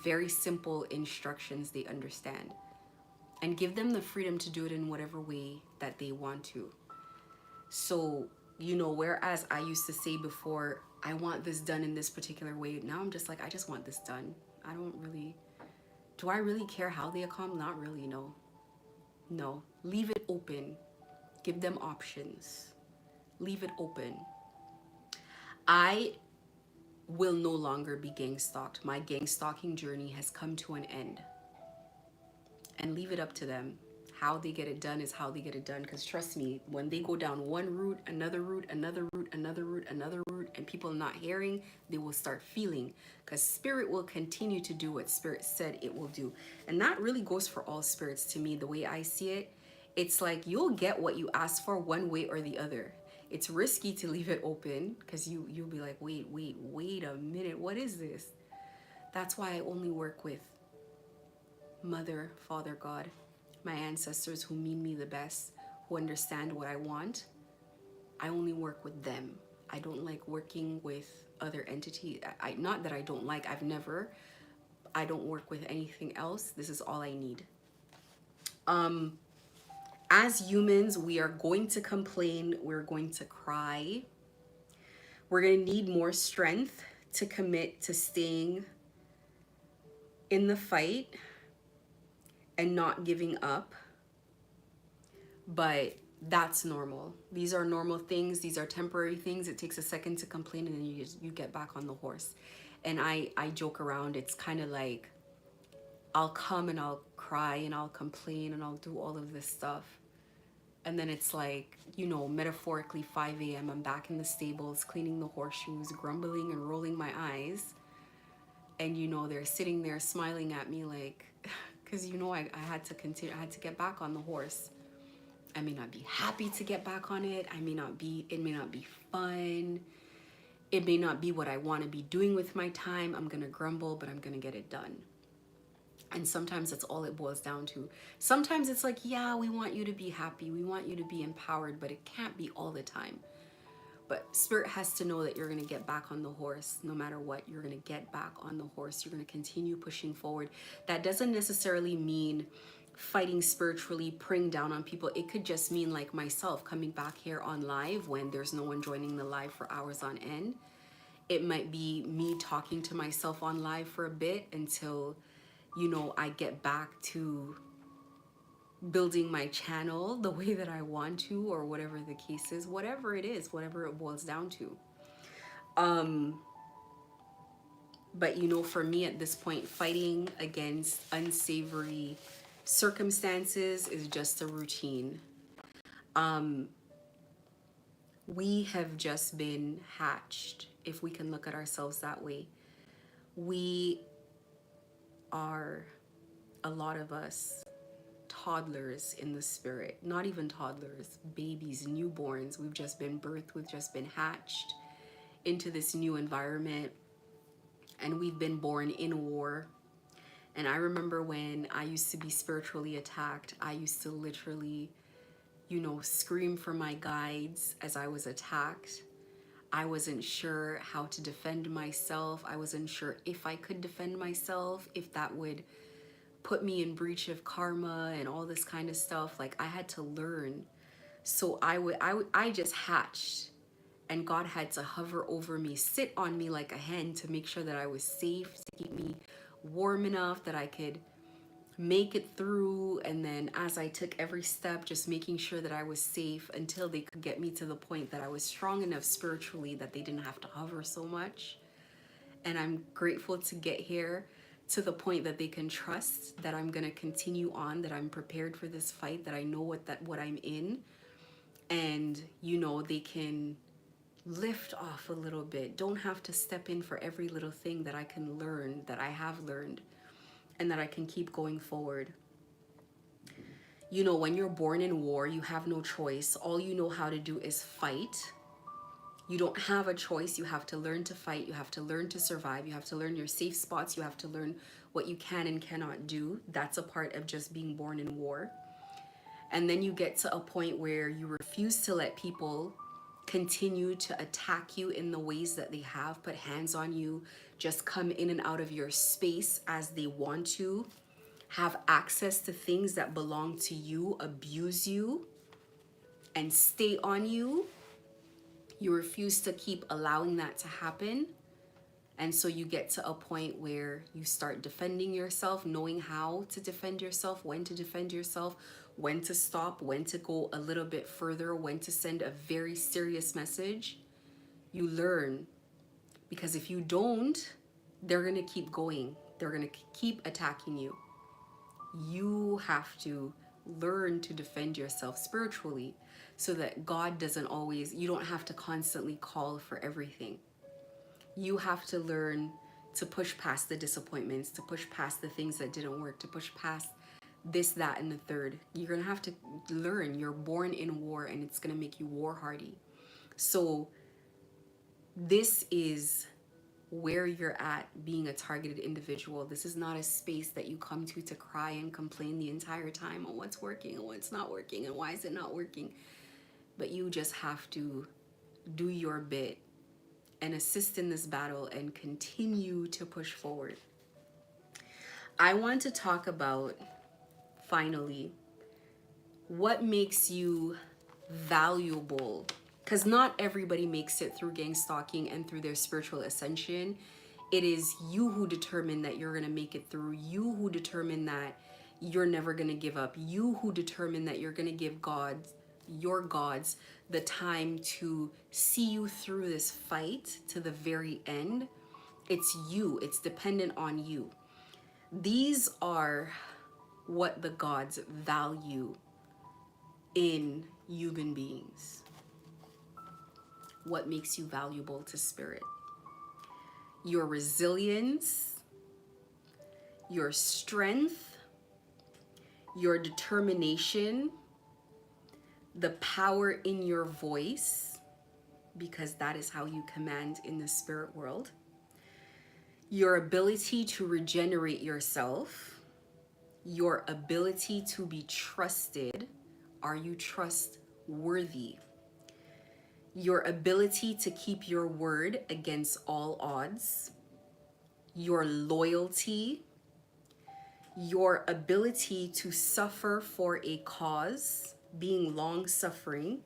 Very simple instructions they understand. And give them the freedom to do it in whatever way that they want to. So, whereas I used to say before, I want this done in this particular way. Now I'm just like, I just want this done. Do I really care how they accomplish? Not really, no. No, leave it open. Give them options. Leave it open. I will no longer be gang stalked. My gang stalking journey has come to an end. And leave it up to them. How they get it done is how they get it done. Because trust me, when they go down one route, another route, another route, another route, another route, and people are not hearing, they will start feeling. Because spirit will continue to do what spirit said it will do. And that really goes for all spirits to me, the way I see it. It's like you'll get what you ask for one way or the other. It's risky to leave it open because you'll be like, wait a minute, what is this? That's why I only work with Mother, Father, God, my ancestors who mean me the best, who understand what I want. I only work with them. I don't like working with other entities. Not that I don't like, I don't work with anything else. This is all I need. As humans, we are going to complain. We're going to cry. We're going to need more strength to commit to staying in the fight and not giving up. But that's normal. These are normal things. These are temporary things. It takes a second to complain and then you get back on the horse. And I joke around. It's kind of like I'll come and I'll cry and I'll complain and I'll do all of this stuff. And then it's like, metaphorically 5 a.m. I'm back in the stables, cleaning the horseshoes, grumbling and rolling my eyes. And, they're sitting there smiling at me like, because, I had to continue. I had to get back on the horse. I may not be happy to get back on it. It may not be fun. It may not be what I want to be doing with my time. I'm going to grumble, but I'm going to get it done. And sometimes that's all it boils down to. Sometimes it's like, yeah, we want you to be happy. We want you to be empowered, but it can't be all the time. But spirit has to know that you're going to get back on the horse. No matter what, you're going to get back on the horse. You're going to continue pushing forward. That doesn't necessarily mean fighting spiritually, praying down on people. It could just mean like myself coming back here on live when there's no one joining the live for hours on end. It might be me talking to myself on live for a bit until, you know, I get back to building my channel the way that I want to, or whatever the case is, whatever it is, whatever it boils down to. But you know, for me at this point, fighting against unsavory circumstances is just a routine. We have just been hatched, if we can look at ourselves that way. We are, a lot of us, toddlers in the spirit. Not even toddlers, babies, newborns. We've just been birthed, we've just been hatched into this new environment, and we've been born in war. And I remember when I used to be spiritually attacked, I used to literally, you know, scream for my guides as I was attacked. I wasn't sure how to defend myself. I wasn't sure if I could defend myself, if that would put me in breach of karma and all this kind of stuff. Like, I had to learn. So I just hatched, and God had to hover over me, sit on me like a hen to make sure that I was safe, to keep me warm enough that I could make it through. And then as I took every step, just making sure that I was safe until they could get me to the point that I was strong enough spiritually that they didn't have to hover so much. And I'm grateful to get here to the point that they can trust that I'm going to continue on, that I'm prepared for this fight, that I know what I'm in. And, you know, they can lift off a little bit. Don't have to step in for every little thing that I can learn, that I have learned, and that I can keep going forward. You know, when you're born in war, you have no choice. All you know how to do is fight. You don't have a choice. You have to learn to fight. You have to learn to survive. You have to learn your safe spots. You have to learn what you can and cannot do. That's a part of just being born in war. And then you get to a point where you refuse to let people continue to attack you in the ways that they have, put hands on you, just come in and out of your space as they want to, have access to things that belong to you, abuse you, and stay on you. You refuse to keep allowing that to happen. And so you get to a point where you start defending yourself, knowing how to defend yourself, when to defend yourself, when to stop, when to go a little bit further, when to send a very serious message. You learn, because if you don't, they're going to keep going. They're going to keep attacking you. You have to learn to defend yourself spiritually so that God doesn't always, you don't have to constantly call for everything. You have to learn to push past the disappointments, to push past the things that didn't work, to push past this, that, and the third. You're going to have to learn. You're born in war, and it's going to make you war hardy. So this is where you're at being a targeted individual. This is not a space that you come to cry and complain the entire time on what's working and what's not working and why is it not working. But you just have to do your bit and assist in this battle and continue to push forward. I want to talk about, finally, what makes you valuable. Because not everybody makes it through gang stalking and through their spiritual ascension. It is you who determine that you're going to make it through. You who determine that you're never going to give up. You who determine that you're going to give your gods, the time to see you through this fight to the very end. It's you. It's dependent on you. These are what the gods value in human beings. What makes you valuable to spirit? Your resilience, your strength, your determination, the power in your voice, because that is how you command in the spirit world, your ability to regenerate yourself, your ability to be trusted. Are you trustworthy? Your ability to keep your word against all odds, your loyalty, your ability to suffer for a cause, being long suffering,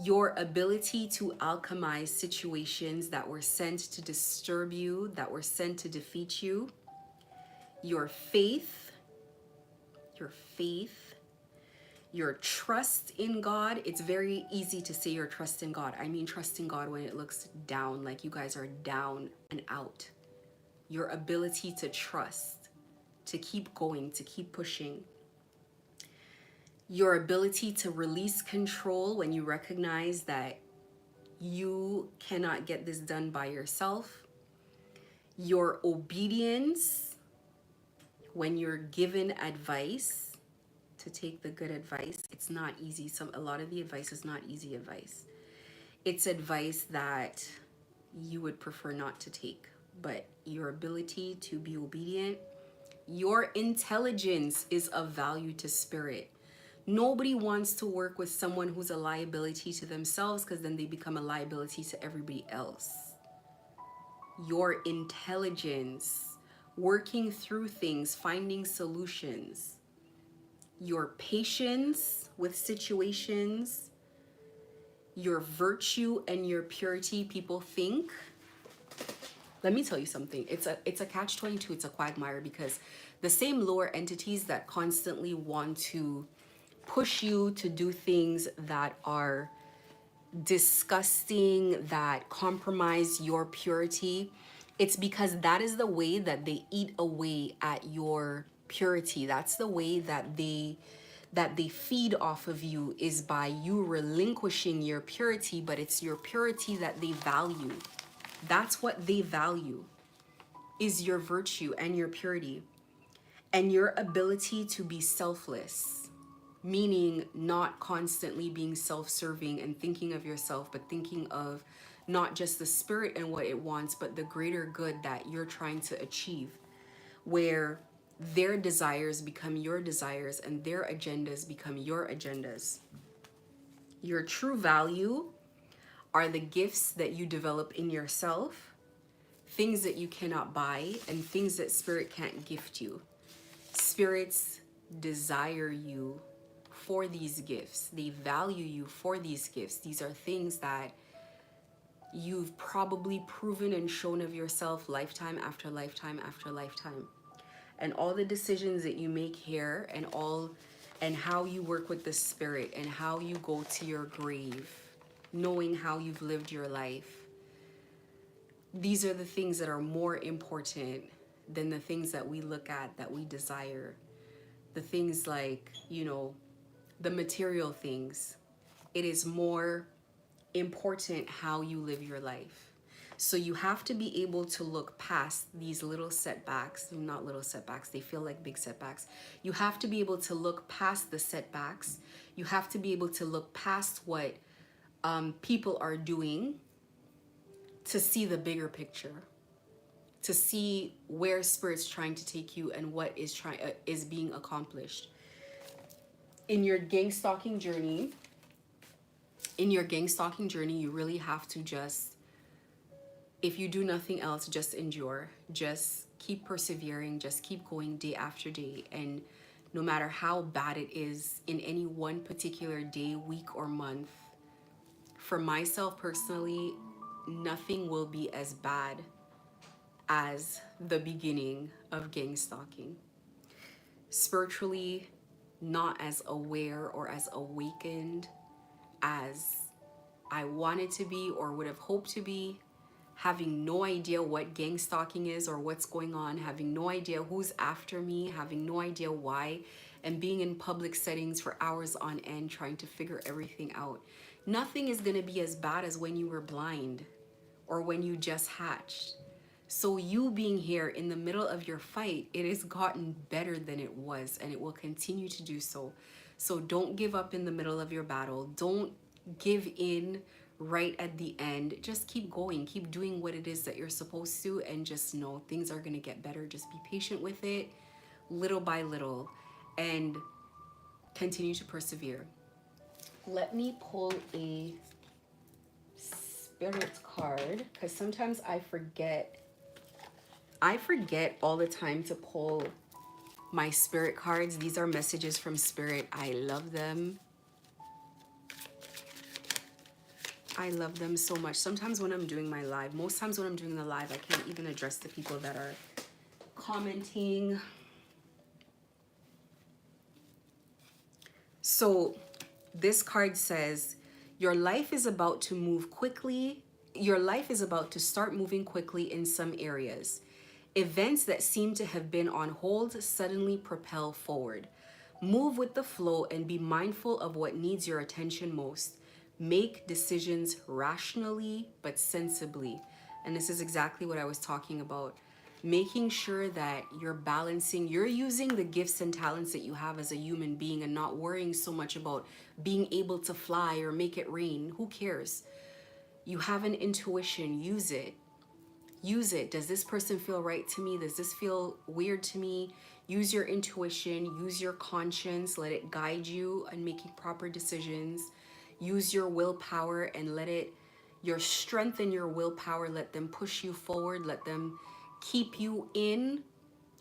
your ability to alchemize situations that were sent to disturb you, that were sent to defeat you, your faith, your faith, your trust in God. It's very easy to say your trust in God. I mean, trust in God when it looks down, like you guys are down and out. Your ability to trust, to keep going, to keep pushing. Your ability to release control when you recognize that you cannot get this done by yourself. Your obedience when you're given advice, to take the good advice. It's not easy. A lot of the advice is not easy advice. It's advice that you would prefer not to take, but your ability to be obedient, your intelligence is of value to spirit. Nobody wants to work with someone who's a liability to themselves, because then they become a liability to everybody else. Your intelligence, working through things, finding solutions, your patience with situations, your virtue and your purity. People think, let me tell you something, it's a catch-22, it's a quagmire, because the same lower entities that constantly want to push you to do things that are disgusting, that compromise your purity, it's because that is the way that they eat away at your purity. That's the way that they feed off of you, is by you relinquishing your purity. But it's your purity that they value. That's what they value, is your virtue and your purity and your ability to be selfless, meaning not constantly being self-serving and thinking of yourself, but thinking of not just the spirit and what it wants, but the greater good that you're trying to achieve, where their desires become your desires and their agendas become your agendas. Your true value are the gifts that you develop in yourself, things that you cannot buy, and things that spirit can't gift you. Spirits desire you for these gifts. They value you for these gifts. These are things that you've probably proven and shown of yourself lifetime after lifetime after lifetime. And all the decisions that you make here, and how you work with the spirit, and how you go to your grave, knowing how you've lived your life, these are the things that are more important than the things that we look at, that we desire. The things like, the material things. It is more important how you live your life. So you have to be able to look past these little setbacks. Not little setbacks, they feel like big setbacks. You have to be able to look past the setbacks. You have to be able to look past what people are doing, to see the bigger picture, to see where spirit's trying to take you and what is being accomplished. In your gang stalking journey, you really have to just, if you do nothing else, just endure. Just keep persevering. Just keep going day after day. And no matter how bad it is in any one particular day, week, or month, for myself personally, nothing will be as bad as the beginning of gang stalking. Spiritually, not as aware or as awakened as I wanted to be or would have hoped to be, having no idea what gang stalking is or what's going on, having no idea who's after me, having no idea why, and being in public settings for hours on end trying to figure everything out. Nothing is going to be as bad as when you were blind or when you just hatched. So you being here in the middle of your fight, it has gotten better than it was, and it will continue to do so. So don't give up in the middle of your battle. Don't give in right at the end. Just keep going. Keep doing what it is that you're supposed to, and just know things are going to get better. Just be patient with it, little by little, and continue to persevere. Let me pull a spirit card, because sometimes I forget all the time to pull my spirit cards. These are messages from spirit. I love them. I love them so much. Sometimes when I'm doing my live, most times when I'm doing the live, I can't even address the people that are commenting. So this card says, your life is about to move quickly. Your life is about to start moving quickly in some areas. Events that seem to have been on hold suddenly propel forward. Move with the flow and be mindful of what needs your attention most. Make decisions rationally but sensibly. And this is exactly what I was talking about. Making sure that you're balancing, you're using the gifts and talents that you have as a human being and not worrying so much about being able to fly or make it rain. Who cares? You have an intuition, use it. Use it. Does this person feel right to me? Does this feel weird to me? Use your intuition, use your conscience, let it guide you in making proper decisions. Use your willpower and let it, your strength and your willpower, let them push you forward, let them keep you in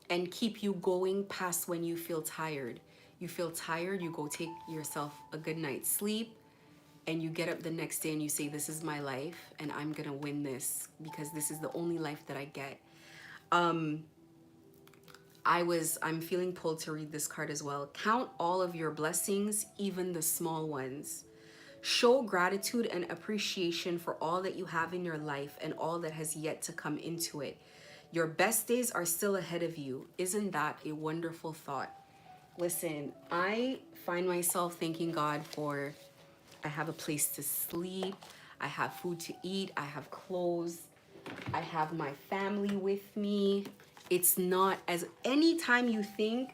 and keep you going past when you feel tired. You feel tired, you go take yourself a good night's sleep, and you get up the next day and you say, this is my life and I'm gonna win this because this is the only life that I get. I'm feeling pulled to read this card as well. Count all of your blessings, even the small ones. Show gratitude and appreciation for all that you have in your life and all that has yet to come into it. Your best days are still ahead of you. Isn't that a wonderful thought? Listen, I find myself thanking God for I have a place to sleep, I have food to eat, I have clothes, I have my family with me. It's not as anytime you think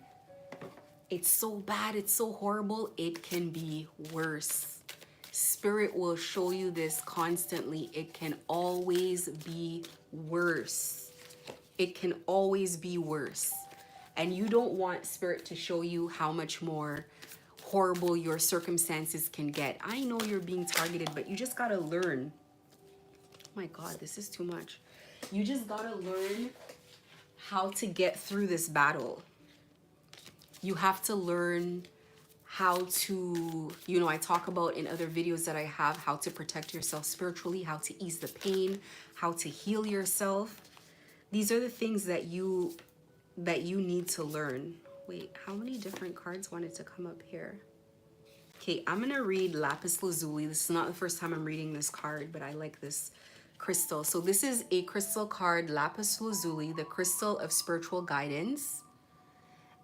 it's so bad, it's so horrible, it can be worse. Spirit will show you this constantly. It can always be worse. It can always be worse. And you don't want Spirit to show you how much more horrible your circumstances can get. I know you're being targeted, but you just gotta learn. Oh my God, this is too much. You just gotta learn how to get through this battle. You have to learn how to, I talk about in other videos that I have, how to protect yourself spiritually, how to ease the pain, how to heal yourself. These are the things that you need to learn. Wait, how many different cards wanted to come up here? Okay, I'm gonna read Lapis Lazuli. This is not the first time I'm reading this card, but I like this crystal. So this is a crystal card, Lapis Lazuli, the crystal of spiritual guidance.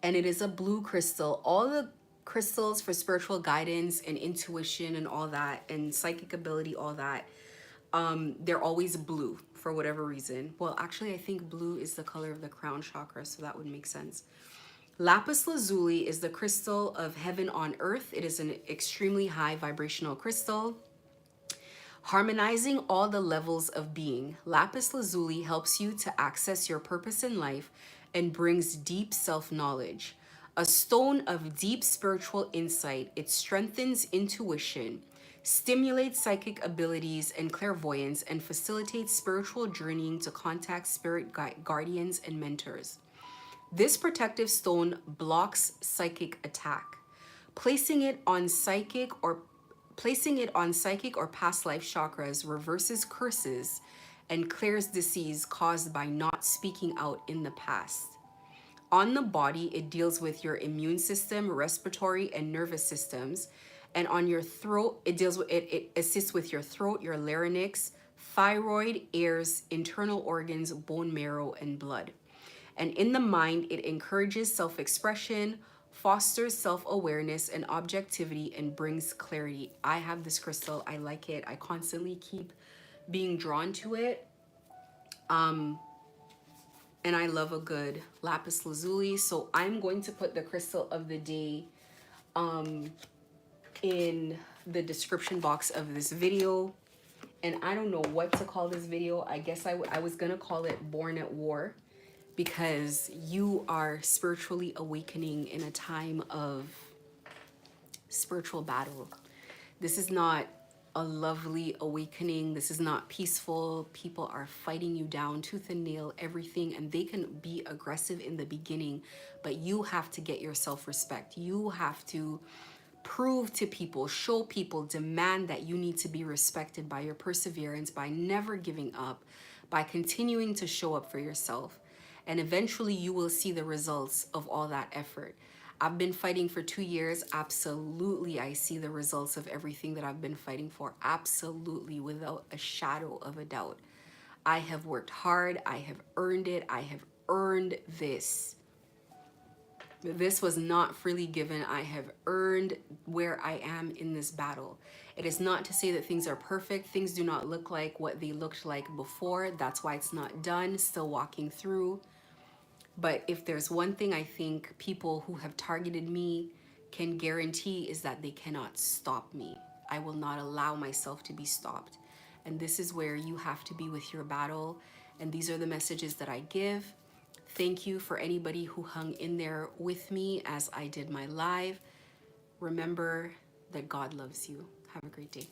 And it is a blue crystal. All the crystals for spiritual guidance and intuition and all that, and psychic ability, all that, they're always blue for whatever reason. Well, actually, I think blue is the color of the crown chakra, so that would make sense. Lapis Lazuli is the crystal of heaven on earth. It is an extremely high vibrational crystal, harmonizing all the levels of being. Lapis Lazuli helps you to access your purpose in life and brings deep self-knowledge. A stone of deep spiritual insight, it strengthens intuition, stimulates psychic abilities and clairvoyance, and facilitates spiritual journeying to contact spirit guardians and mentors. This protective stone blocks psychic attack. Placing it on psychic or past life chakras reverses curses and clears disease caused by not speaking out in the past. On the body, it deals with your immune system, respiratory and nervous systems. And on your throat, it assists with your throat, your larynx, thyroid, ears, internal organs, bone marrow, and blood. And in the mind, it encourages self-expression, fosters self-awareness and objectivity, and brings clarity. I have this crystal. I like it. I constantly keep being drawn to it. And I love a good lapis lazuli. So I'm going to put the crystal of the day in the description box of this video. And I don't know what to call this video. I guess I was going to call it Born at War, because you are spiritually awakening in a time of spiritual battle. This is not a lovely awakening. This is not peaceful. People are fighting you down tooth and nail, everything, and they can be aggressive in the beginning, but you have to get your self-respect. You have to prove to people, show people, demand that you need to be respected by your perseverance, by never giving up, by continuing to show up for yourself. And eventually you will see the results of all that effort. I've been fighting for 2 years. Absolutely, I see the results of everything that I've been fighting for. Absolutely, without a shadow of a doubt. I have worked hard. I have earned it. I have earned this. This was not freely given. I have earned where I am in this battle. It is not to say that things are perfect. Things do not look like what they looked like before. That's why it's not done. Still walking through. But if there's one thing I think people who have targeted me can guarantee is that they cannot stop me. I will not allow myself to be stopped. And this is where you have to be with your battle. And these are the messages that I give. Thank you for anybody who hung in there with me as I did my live. Remember that God loves you. Have a great day.